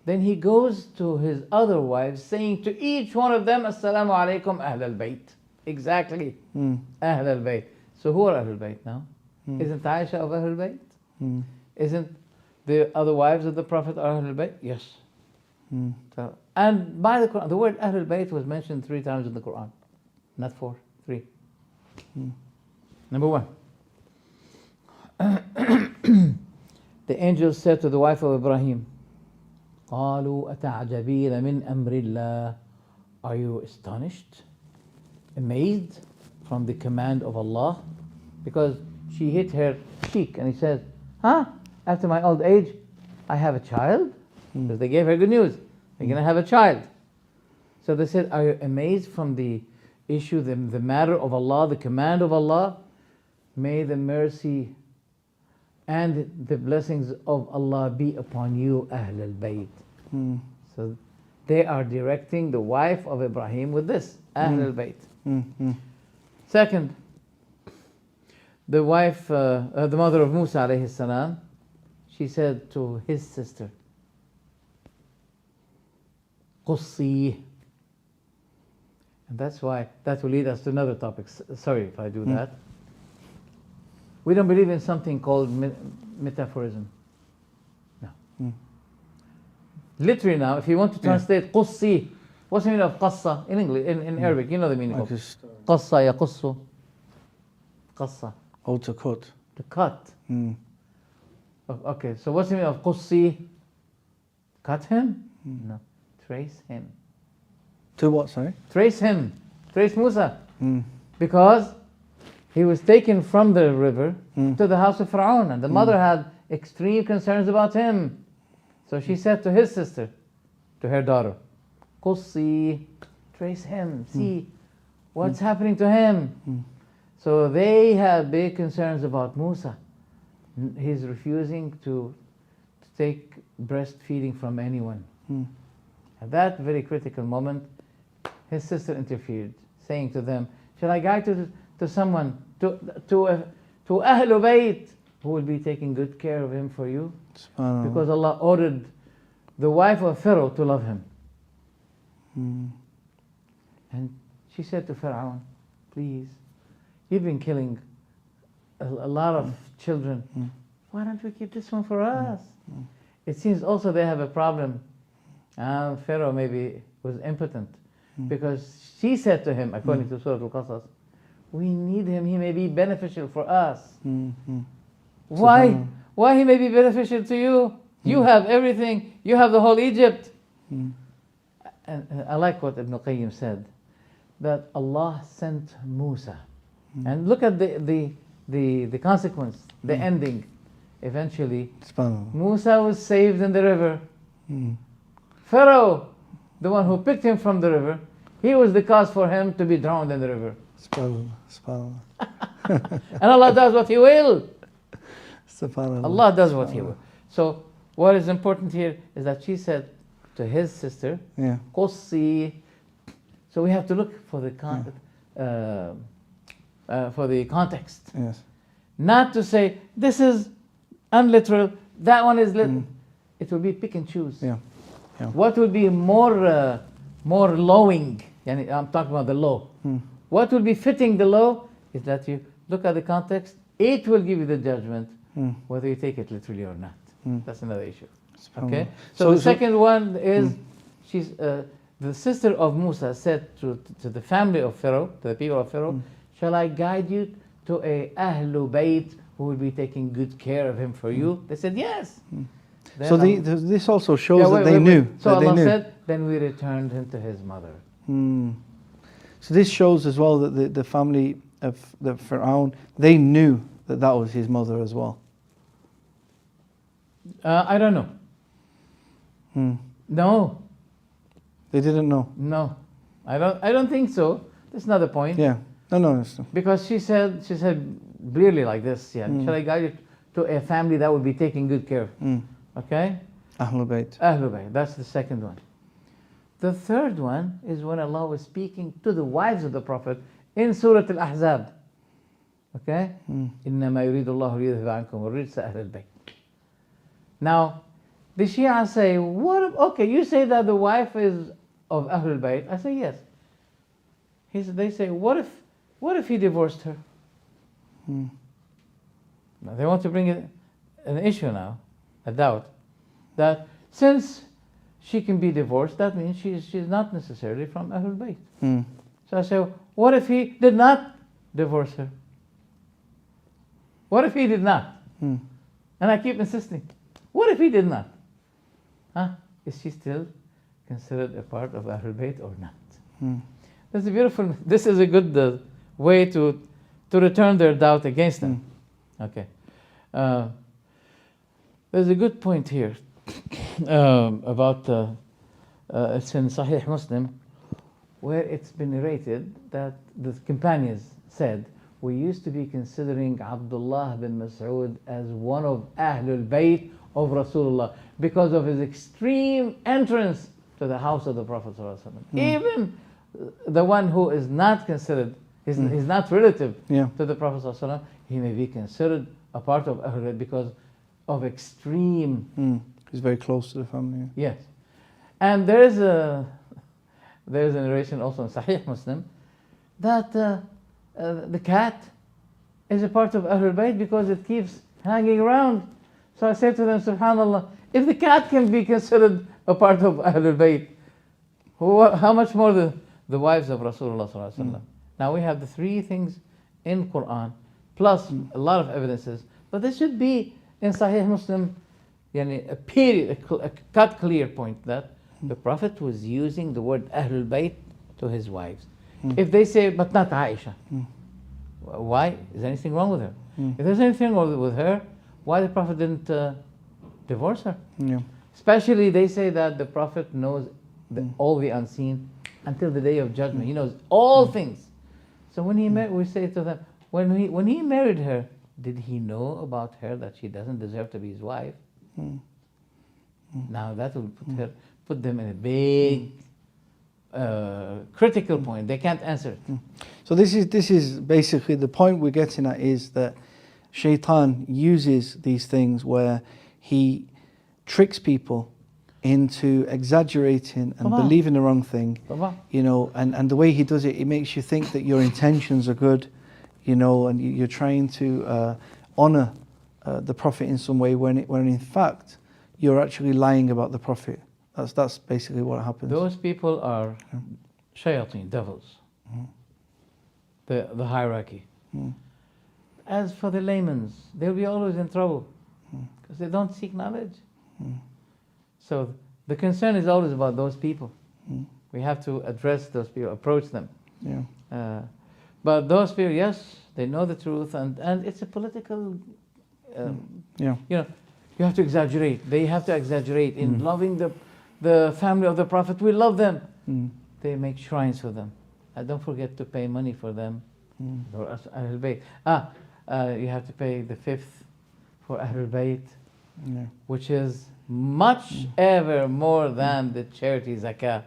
[SPEAKER 2] Then he goes to his other wives, saying to each one of them, Assalamu alaikum Ahlul Bayt. Exactly. Ahlul Bayt. So who are Ahlul Bayt now? Isn't Aisha of Ahlul Bayt? Isn't the other wives of the Prophet are Ahlul Bayt? Yes. So, and by the Quran, the word Ahlul Bayt was mentioned 3 times in the Quran, not 4, 3. Number 1. The angel said to the wife of Ibrahim, قالوا أتعجبين من أمر الله. Are you astonished, amazed from the command of Allah? Because she hit her cheek and he says, after my old age, I have a child? Because they gave her good news. They're going to have a child. So they said, are you amazed from the issue, the matter of Allah, the command of Allah? May the mercy and the blessings of Allah be upon you, Ahlul Bayt. So they are directing the wife of Ibrahim with this, Ahlul Bayt. Second, the wife, the mother of Musa alayhi salam, she said to his sister, Qussi. And that's why, that will lead us to another topic. Sorry if I do that. We don't believe in something called metaphorism. No. Literally now, if you want to translate Qussi, what's the meaning of Qassa in English, in Arabic? You know the meaning of Qassa, yaqussu. Qassa.
[SPEAKER 1] Oh, to cut.
[SPEAKER 2] To cut. Okay, so what's the meaning of Qussi? Cut him? No. Trace him.
[SPEAKER 1] To what, sorry?
[SPEAKER 2] Trace him. Trace Musa. Because he was taken from the river to the house of Pharaoh, and the mother had extreme concerns about him. So she said to his sister, to her daughter, Qussi, trace him, see what's happening to him. So they had big concerns about Musa. He's refusing to take breastfeeding from anyone. At that very critical moment, his sister interfered, saying to them, shall I guide to someone, to Ahlul Bayt, who will be taking good care of him for you? Because Allah ordered the wife of Pharaoh to love him. And she said to Pharaoh, please, you've been killing a lot of children. Why don't we keep this one for us? It seems also they have a problem. Pharaoh maybe was impotent. Because she said to him, according to Surah Al-Qasas, we need him, he may be beneficial for us. Why? Why he may be beneficial to you? You have everything, you have the whole Egypt. And I like what Ibn Qayyim said, that Allah sent Musa. And look at the consequence, the ending. Eventually, Musa was saved in the river. Pharaoh, the one who picked him from the river, he was the cause for him to be drowned in the river. And Allah does what He will. Allah does what He will. So what is important here is that she said to his sister, Qussi. So we have to look for the context. Not to say this is unliteral, that one is literal. It will be pick and choose. What would be more lowing? I'm talking about the law. What will be fitting the law is that you look at the context. It will give you the judgment whether you take it literally or not. That's another issue. Okay. So the second one is she's the sister of Musa said to the family of Pharaoh, to the people of Pharaoh, shall I guide you to a Ahlul Bayt who will be taking good care of him for you? They said yes.
[SPEAKER 1] So this also shows that they knew.
[SPEAKER 2] So Allah said, then we returned him to his mother.
[SPEAKER 1] So this shows as well that the family of the Pharaoh, they knew that was his mother as well.
[SPEAKER 2] I don't know. No.
[SPEAKER 1] They didn't know.
[SPEAKER 2] No, I don't think so. That's not the point.
[SPEAKER 1] No.
[SPEAKER 2] Because she said clearly like this. Shall I guide you to a family that will be taking good care? Okay.
[SPEAKER 1] Ahlul Bayt.
[SPEAKER 2] Ahlul Bayt. That's the second one. The third one is when Allah was speaking to the wives of the Prophet in Surat Al-Ahzab. Okay. إنما يريد الله ليذهب عنكم الرجس أهل البيت. Now, the Shia say, okay, you say that the wife is of Ahlul Bayt. I say yes. They say, what if he divorced her? Now, they want to bring an issue now, a doubt, that since she can be divorced. That means she's not necessarily from Ahlul Bayt.
[SPEAKER 1] Mm.
[SPEAKER 2] So I say, what if he did not divorce her? What if he did not?
[SPEAKER 1] Mm.
[SPEAKER 2] And I keep insisting. What if he did not? Huh? Is she still considered a part of Ahlul Bayt or not?
[SPEAKER 1] Mm.
[SPEAKER 2] That's a beautiful. This is a good way to return their doubt against them. Okay. There's a good point here about it's in Sahih Muslim, where it's been narrated that the companions said, we used to be considering Abdullah bin Mas'ud as one of Ahlul Bayt of Rasulullah because of his extreme entrance to the house of the Prophet ﷺ. Even the one who is not considered, he's not relative to the Prophet ﷺ, he may be considered a part of Ahlul Bayt because of extreme.
[SPEAKER 1] He's very close to the family.
[SPEAKER 2] Yes. And there's a narration also in Sahih Muslim that the cat is a part of Ahlul Bayt because it keeps hanging around. So I say to them, subhanAllah, if the cat can be considered a part of Ahlul Bayt, how much more the wives of Rasulullah sallallahu alaihi wasallam. Now we have the three things in Quran, plus a lot of evidences, but this should be in Sahih Muslim, a cut clear point that the Prophet was using the word Ahlul Bayt to his wives. If they say, but not Aisha, why? Is there anything wrong with her? If there's anything wrong with her, why the Prophet didn't divorce her?
[SPEAKER 1] Yeah.
[SPEAKER 2] Especially they say that the Prophet knows all the unseen until the day of judgment. He knows all things. So when he we say to them, when he married her, did he know about her that she doesn't deserve to be his wife? Now that will put them in a big critical point. They can't answer it.
[SPEAKER 1] So this is basically the point we're getting at, is that Shaitan uses these things where he tricks people into exaggerating and believing the wrong thing, and the way he does it, it makes you think that your intentions are good, and you're trying to honor the Prophet in some way, when in fact you're actually lying about the Prophet. That's basically what happens.
[SPEAKER 2] Those people are shayateen, devils. The hierarchy. As for the laymen, they'll be always in trouble because they don't seek knowledge. So the concern is always about those people. We have to address those people, approach them.
[SPEAKER 1] Yeah.
[SPEAKER 2] But those people, yes, they know the truth, and it's a political. You have to exaggerate. They have to exaggerate in loving the family of the Prophet. We love them. They make shrines for them. Don't forget to pay money for them. For Ahlul Bayt. You have to pay the fifth for Ahlul Bayt, which is much ever more than the charity zakah.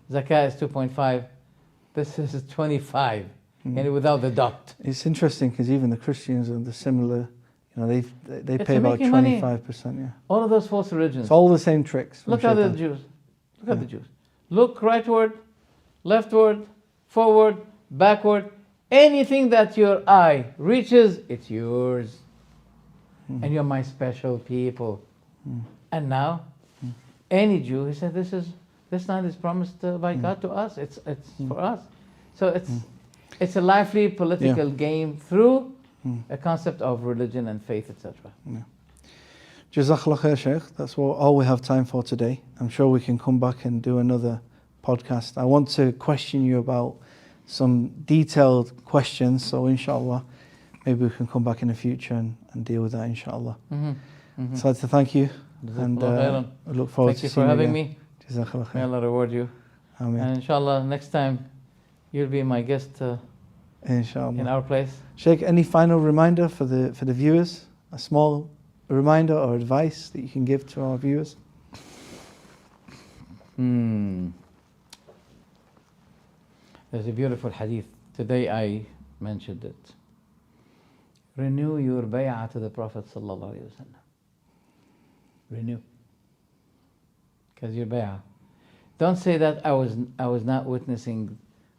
[SPEAKER 2] Zakah is 2.5. This is 25, and without the dot.
[SPEAKER 1] It's interesting because even the Christians are the similar. They pay about
[SPEAKER 2] making money.
[SPEAKER 1] 25%. Yeah.
[SPEAKER 2] All of those false religions.
[SPEAKER 1] It's all the same tricks.
[SPEAKER 2] Look at the Jews. Look at the Jews. Look rightward, leftward, forward, backward. Anything that your eye reaches, it's yours. And you're my special people. And now, any Jew, he said, this land is promised by God to us. It's for us. So it's a lively political game through a concept of religion and faith, etc.
[SPEAKER 1] Jazakallah khair, Sheikh. That's all we have time for today. I'm sure we can come back and do another podcast. I want to question you about some detailed questions, so inshallah, maybe we can come back in the future and deal with that, inshallah. So I'd like to thank you, and I look forward to seeing you.
[SPEAKER 2] Thank you for having me.
[SPEAKER 1] Jazakallah khair.
[SPEAKER 2] May Allah reward you.
[SPEAKER 1] Ameen.
[SPEAKER 2] And inshallah, next time you'll be my guest
[SPEAKER 1] Inshallah.
[SPEAKER 2] in our place.
[SPEAKER 1] Sheikh, any final reminder for the viewers? A small reminder or advice that you can give to our viewers?
[SPEAKER 2] There's a beautiful hadith. Today I mentioned it. Renew your bay'ah to the Prophet sallallahu alaihi wasallam. Renew. Because your bay'ah. Don't say that I was not witnessing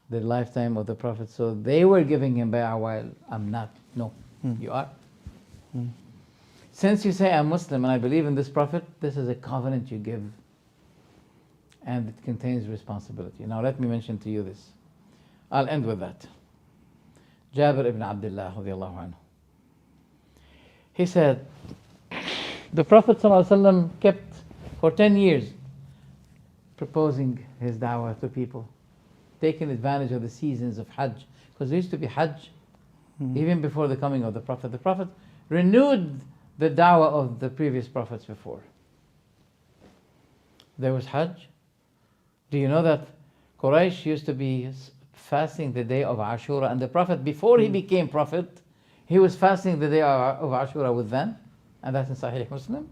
[SPEAKER 2] the lifetime of the Prophet, so they were giving him bay'ah while I'm not. No, you are. Since you say I'm Muslim and I believe in this Prophet, this is a covenant you give. and it contains responsibility. Now let me mention to you this. I'll end with that. Jabir ibn Abdullah radiallahu anhu. He said, the Prophet ﷺ kept for 10 years proposing his da'wah to people, taking advantage of the seasons of Hajj, because there used to be Hajj even before the coming of the Prophet. The Prophet renewed the da'wah of the previous prophets before. There was Hajj. Do you know that Quraysh used to be fasting the day of Ashura, and the Prophet, before he became Prophet, he was fasting the day of Ashura with them, and that's in Sahih Muslim.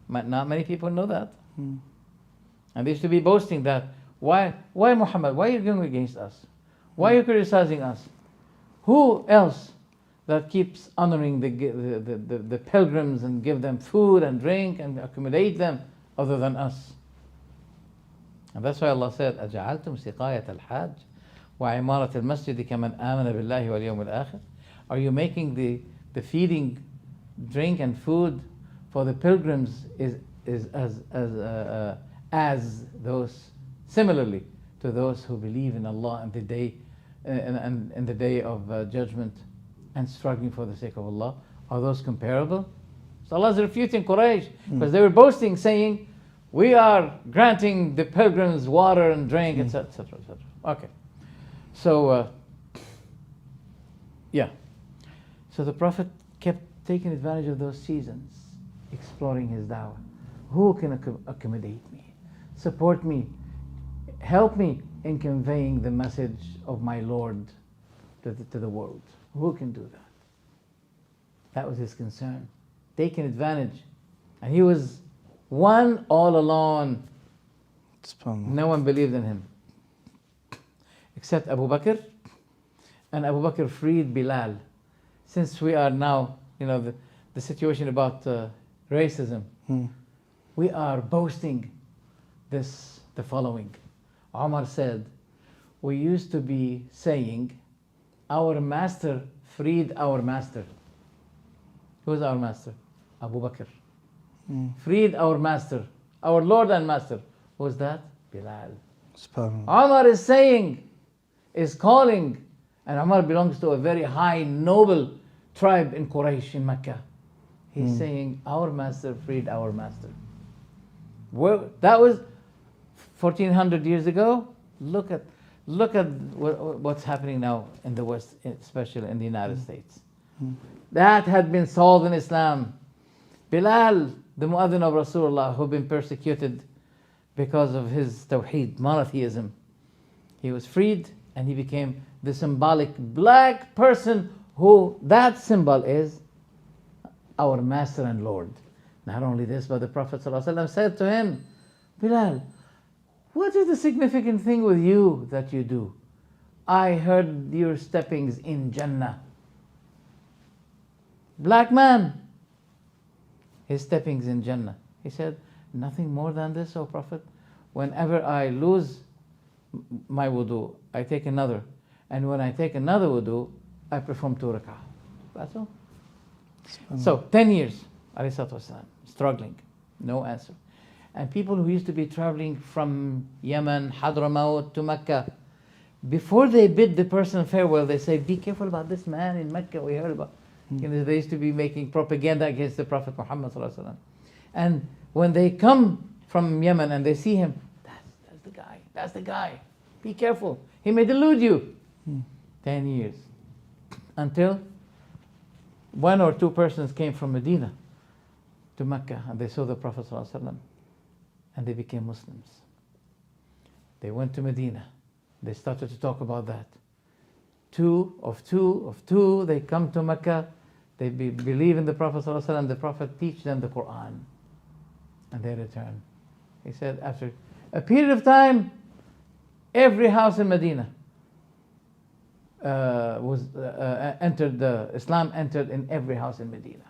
[SPEAKER 2] Not many people know that. And they used to be boasting that, why Muhammad, why are you going against us? Why are you criticizing us? Who else that keeps honoring the pilgrims and give them food and drink and accommodate them other than us? And that's why Allah said, أَجَعَلْتُمْ سِقَايَةَ الْحَاجِ وَعِمَارَةَ الْمَسْجِدِ كَمَنْ آمَنَ بِاللَّهِ وَالْيَوْمِ الْآخِرِ. Are you making the feeding, drink and food for the pilgrims is as those, similarly to those who believe in Allah and the day and the day of judgment and struggling for the sake of Allah? Are those comparable? So Allah is refuting Quraysh because they were boasting, saying, we are granting the pilgrims water and drink, etc., etc., etc. Okay. So, So the Prophet kept taking advantage of those seasons, exploring his da'wah. Who can accommodate me, support me, help me in conveying the message of my Lord to the world? Who can do that? That was his concern, taking advantage. And he was one all alone. No one believed in him except Abu Bakr. And Abu Bakr freed Bilal. Since we are now, the situation about racism, we are boasting the following. Umar said, we used to be saying, our master freed our master. Who is our master? Abu Bakr. Freed our master, our Lord and master. Who is that? Bilal. Umar is saying, is calling, and Umar belongs to a very high, noble tribe in Quraysh, in Mecca. He's saying, our master freed our master. Well, that was 1400 years ago. Look at what's happening now in the West, especially in the United States. That had been solved in Islam. Bilal, the Mu'adhin of Rasulullah, who had been persecuted because of his Tawheed, monotheism, he was freed and he became the symbolic black person who that symbol is our master and Lord. Not only this, but the Prophet ﷺ said to him, Bilal, what is the significant thing with you that you do? I heard your steppings in Jannah. Black man, his steppings in Jannah. He said, nothing more than this, O Prophet. Whenever I lose my wudu, I take another. And when I take another wudu, I perform 2 rak'ah. That's all. So, 10 years, والسلام, struggling, no answer. And people who used to be traveling from Yemen, Hadramaut to Mecca, before they bid the person farewell, they say, be careful about this man in Mecca we heard about. They used to be making propaganda against the Prophet Muhammad ﷺ. And when they come from Yemen and they see him, that's the guy, be careful, he may delude you. 10 years. Until 1 or 2 persons came from Medina to Mecca and they saw the Prophet ﷺ and they became Muslims. They went to Medina. They started to talk about that. 2, they come to Mecca. They believe in the Prophet ﷺ. The Prophet teach them the Quran. And they return. He said after a period of time, every house in Medina Islam entered in every house in Medina.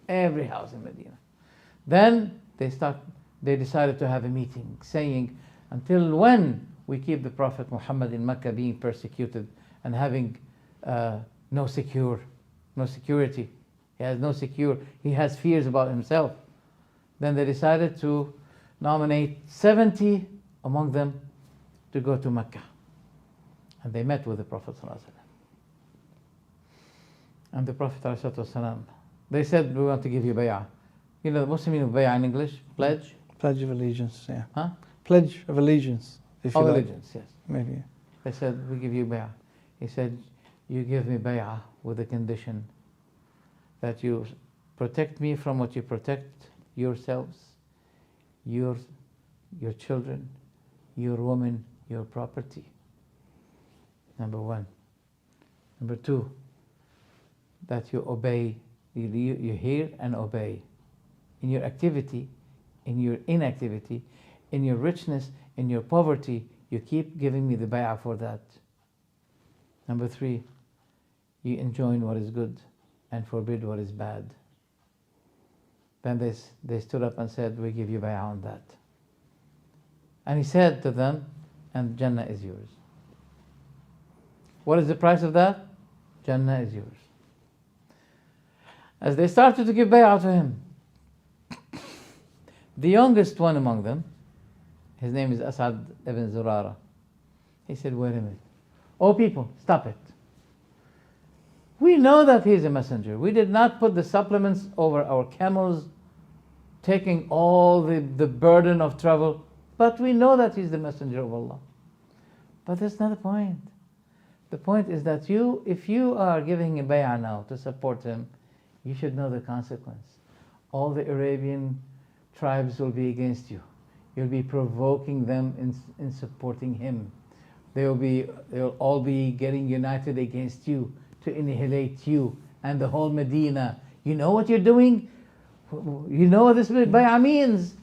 [SPEAKER 2] Every house in Medina. Then they decided to have a meeting saying, until when we keep the Prophet Muhammad in Mecca being persecuted and having no security. He has fears about himself. Then they decided to nominate 70 among them to go to Mecca. And they met with the Prophet ﷺ. And the Prophet ﷺ, they said, we want to give you bay'ah. You know, what's the meaning of bay'ah in English? Pledge?
[SPEAKER 1] Pledge of allegiance, yeah.
[SPEAKER 2] Huh?
[SPEAKER 1] Pledge of allegiance, if you
[SPEAKER 2] Of
[SPEAKER 1] like.
[SPEAKER 2] allegiance, yes.
[SPEAKER 1] Maybe. Yeah.
[SPEAKER 2] They said, we give you bay'ah. He said, you give me bay'ah with the condition that you protect me from what you protect yourselves, your children, your women, your property. Number one. Number two, that you obey, you hear and obey. In your activity, in your inactivity, in your richness, in your poverty, you keep giving me the bay'ah for that. Number three, you enjoin what is good and forbid what is bad. Then they stood up and said, we give you bay'ah on that. And he said to them, and Jannah is yours. What is the price of that? Jannah is yours. As they started to give bay'ah to him, the youngest one among them, his name is Asad ibn Zurara, he said, wait a minute. Oh people, stop it. We know that he is a messenger. We did not put the supplements over our camels, taking all the burden of travel, but we know that he's the messenger of Allah. But that's not the point. The point is that if you are giving a bay'ah now to support him, you should know the consequence. All the Arabian tribes will be against you. You'll be provoking them in supporting him. They'll all be getting united against you to annihilate you and the whole Medina. You know what you're doing? You know what this bay'ah means?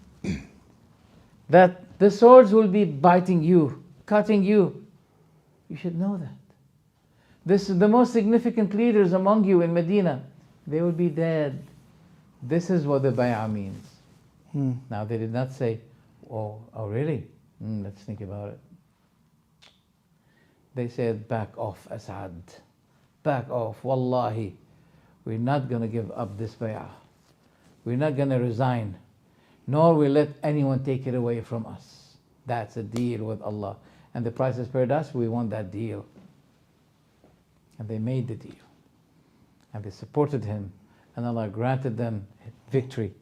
[SPEAKER 2] That the swords will be biting you, cutting you. You should know that. This is the most significant leaders among you in Medina. They will be dead. This is what the bay'ah means. Now they did not say, oh really? Let's think about it. They said, back off, Asad. Back off. Wallahi, we're not going to give up this bay'ah. We're not going to resign. Nor will let anyone take it away from us. That's a deal with Allah. And the price is paid us, we want that deal. And they made the deal. And they supported him. And Allah granted them victory.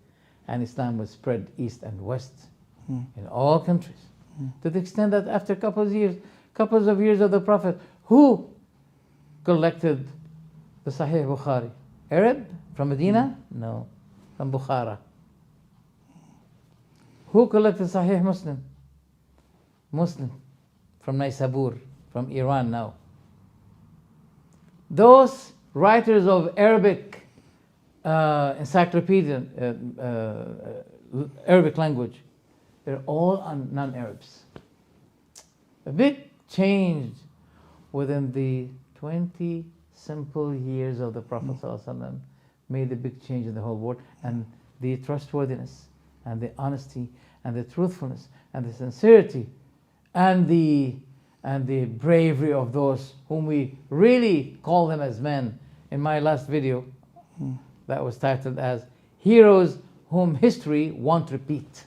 [SPEAKER 2] And Islam was spread east and west in all countries. To the extent that after couples of years of the Prophet, who collected the Sahih Bukhari? Arab from Medina? No, from Bukhara. Who collected Sahih Muslim? Muslim from Naisabur, from Iran now. Those writers of Arabic encyclopedia, Arabic language, they're all non-Arabs. A big change within the 20 simple years of the Prophet ﷺ made a big change in the whole world, and the trustworthiness and the honesty and the truthfulness and the sincerity and the bravery of those whom we really call them as men. In my last video, that was titled as Heroes Whom History Won't Repeat.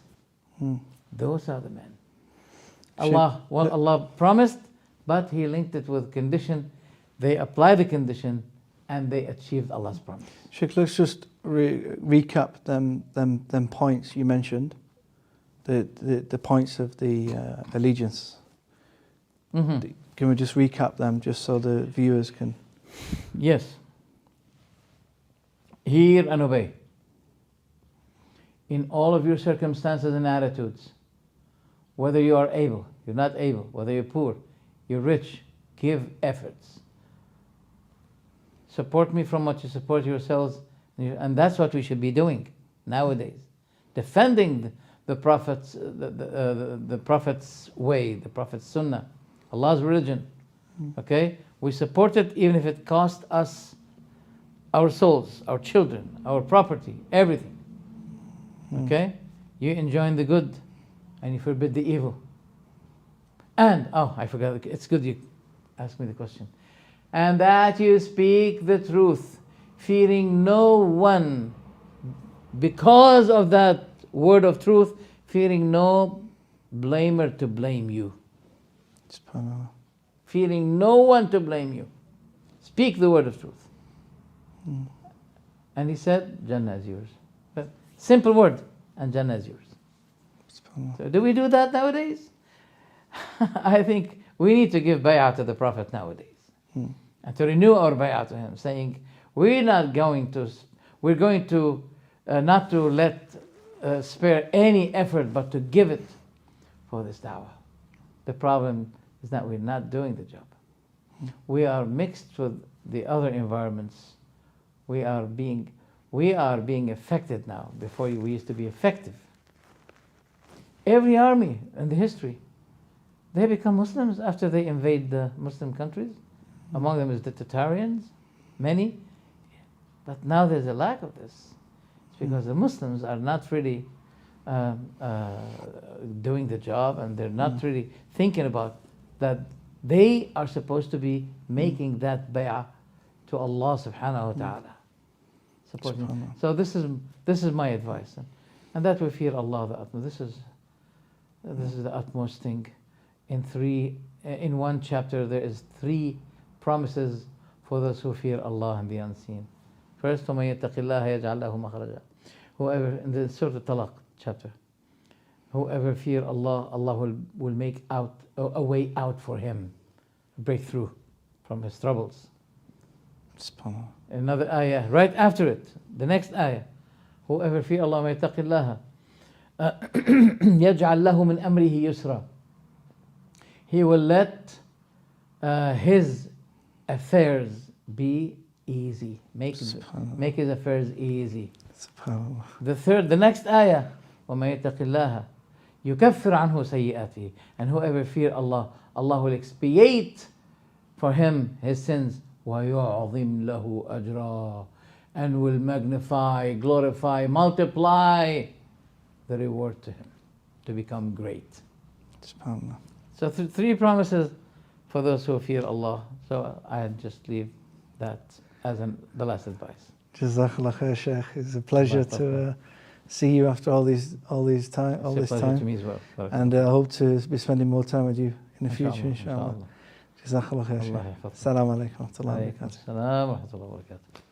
[SPEAKER 2] Those are the men. Allah promised, but He linked it with condition. They applied the condition and they achieved Allah's promise.
[SPEAKER 1] Sheikh, let's just recap them points you mentioned. The points of the allegiance. Can we just recap them just so the viewers can?
[SPEAKER 2] Yes. Hear and obey. In all of your circumstances and attitudes, whether you are able, you're not able, whether you're poor, you're rich, give efforts. Support me from what you support yourselves, and that's what we should be doing nowadays. Defending the Prophet's the Prophet's way, the Prophet's Sunnah, Allah's religion. Okay, we support it even if it cost us our souls, our children, our property, everything. Okay, you enjoin the good, and you forbid the evil. And I forgot. It's good you asked me the question. And that you speak the truth, fearing no one, because of that word of truth, fearing no blamer to blame you.
[SPEAKER 1] SubhanAllah.
[SPEAKER 2] Feeling no one to blame you. Speak the word of truth. And he said, Jannah is yours. But simple word, and Jannah is yours.
[SPEAKER 1] SubhanAllah.
[SPEAKER 2] So do we do that nowadays? I think we need to give bay'ah to the Prophet nowadays. And to renew our bay'ah to him, saying, we're going to not to let spare any effort, but to give it for this da'wah. The problem is that we're not doing the job. We are mixed with the other environments. We are being affected now. Before we used to be effective. Every army in the history, they become Muslims after they invade the Muslim countries. Among them is the Tatarians, many. But now there's a lack of this. It's because the Muslims are not really doing the job, and they're not really thinking about that they are supposed to be making that bay'ah to Allah subhanahu wa ta'ala. Supporting. So this is my advice. And that we fear Allah the utmost. This is the utmost thing. In one chapter there is 3 promises for those who fear Allah and the unseen. First, وَمَن يَتَّقِ اللَّهَ يَجْعَلْ لَهُ مَخْرَجًا. Whoever, in the Surat Talaq chapter, whoever fear Allah, Allah will make out a way out for him, a breakthrough from his troubles.
[SPEAKER 1] SubhanAllah.
[SPEAKER 2] Another ayah, right after it, the next ayah, whoever fear Allah, مَن يَتَّقِ اللَّهَ يَجْعَلْ لَهُ مِنْ أَمْرِهِ يُسْرًا. He will let his affairs be easy. Make his affairs easy.
[SPEAKER 1] SubhanAllah.
[SPEAKER 2] The next ayah, وَمَن يَتَّقِ اللَّهَ يُكَفِّرْ عَنْهُ سَيِّئَاتِهِ. And whoever fear Allah, Allah will expiate for him his sins. وَيُعْظِمْ لَهُ أَجْرًا. And will magnify, glorify, multiply the reward to him to become great.
[SPEAKER 1] SubhanAllah.
[SPEAKER 2] So 3 promises for those who fear Allah. So I just leave that as the last advice.
[SPEAKER 1] Jazakallah khair, Shaykh. It's a pleasure to see you after all this time.
[SPEAKER 2] It's a pleasure to me as well.
[SPEAKER 1] And I hope to be spending more time with you in the future,
[SPEAKER 2] Inshallah.
[SPEAKER 1] inshallah. Jazakallah khair, Shaykh. Assalamu alaikum wa rahmatullahi wa barakatuh.
[SPEAKER 2] Assalamu alaikum wa rahmatullahi wa barakatuh.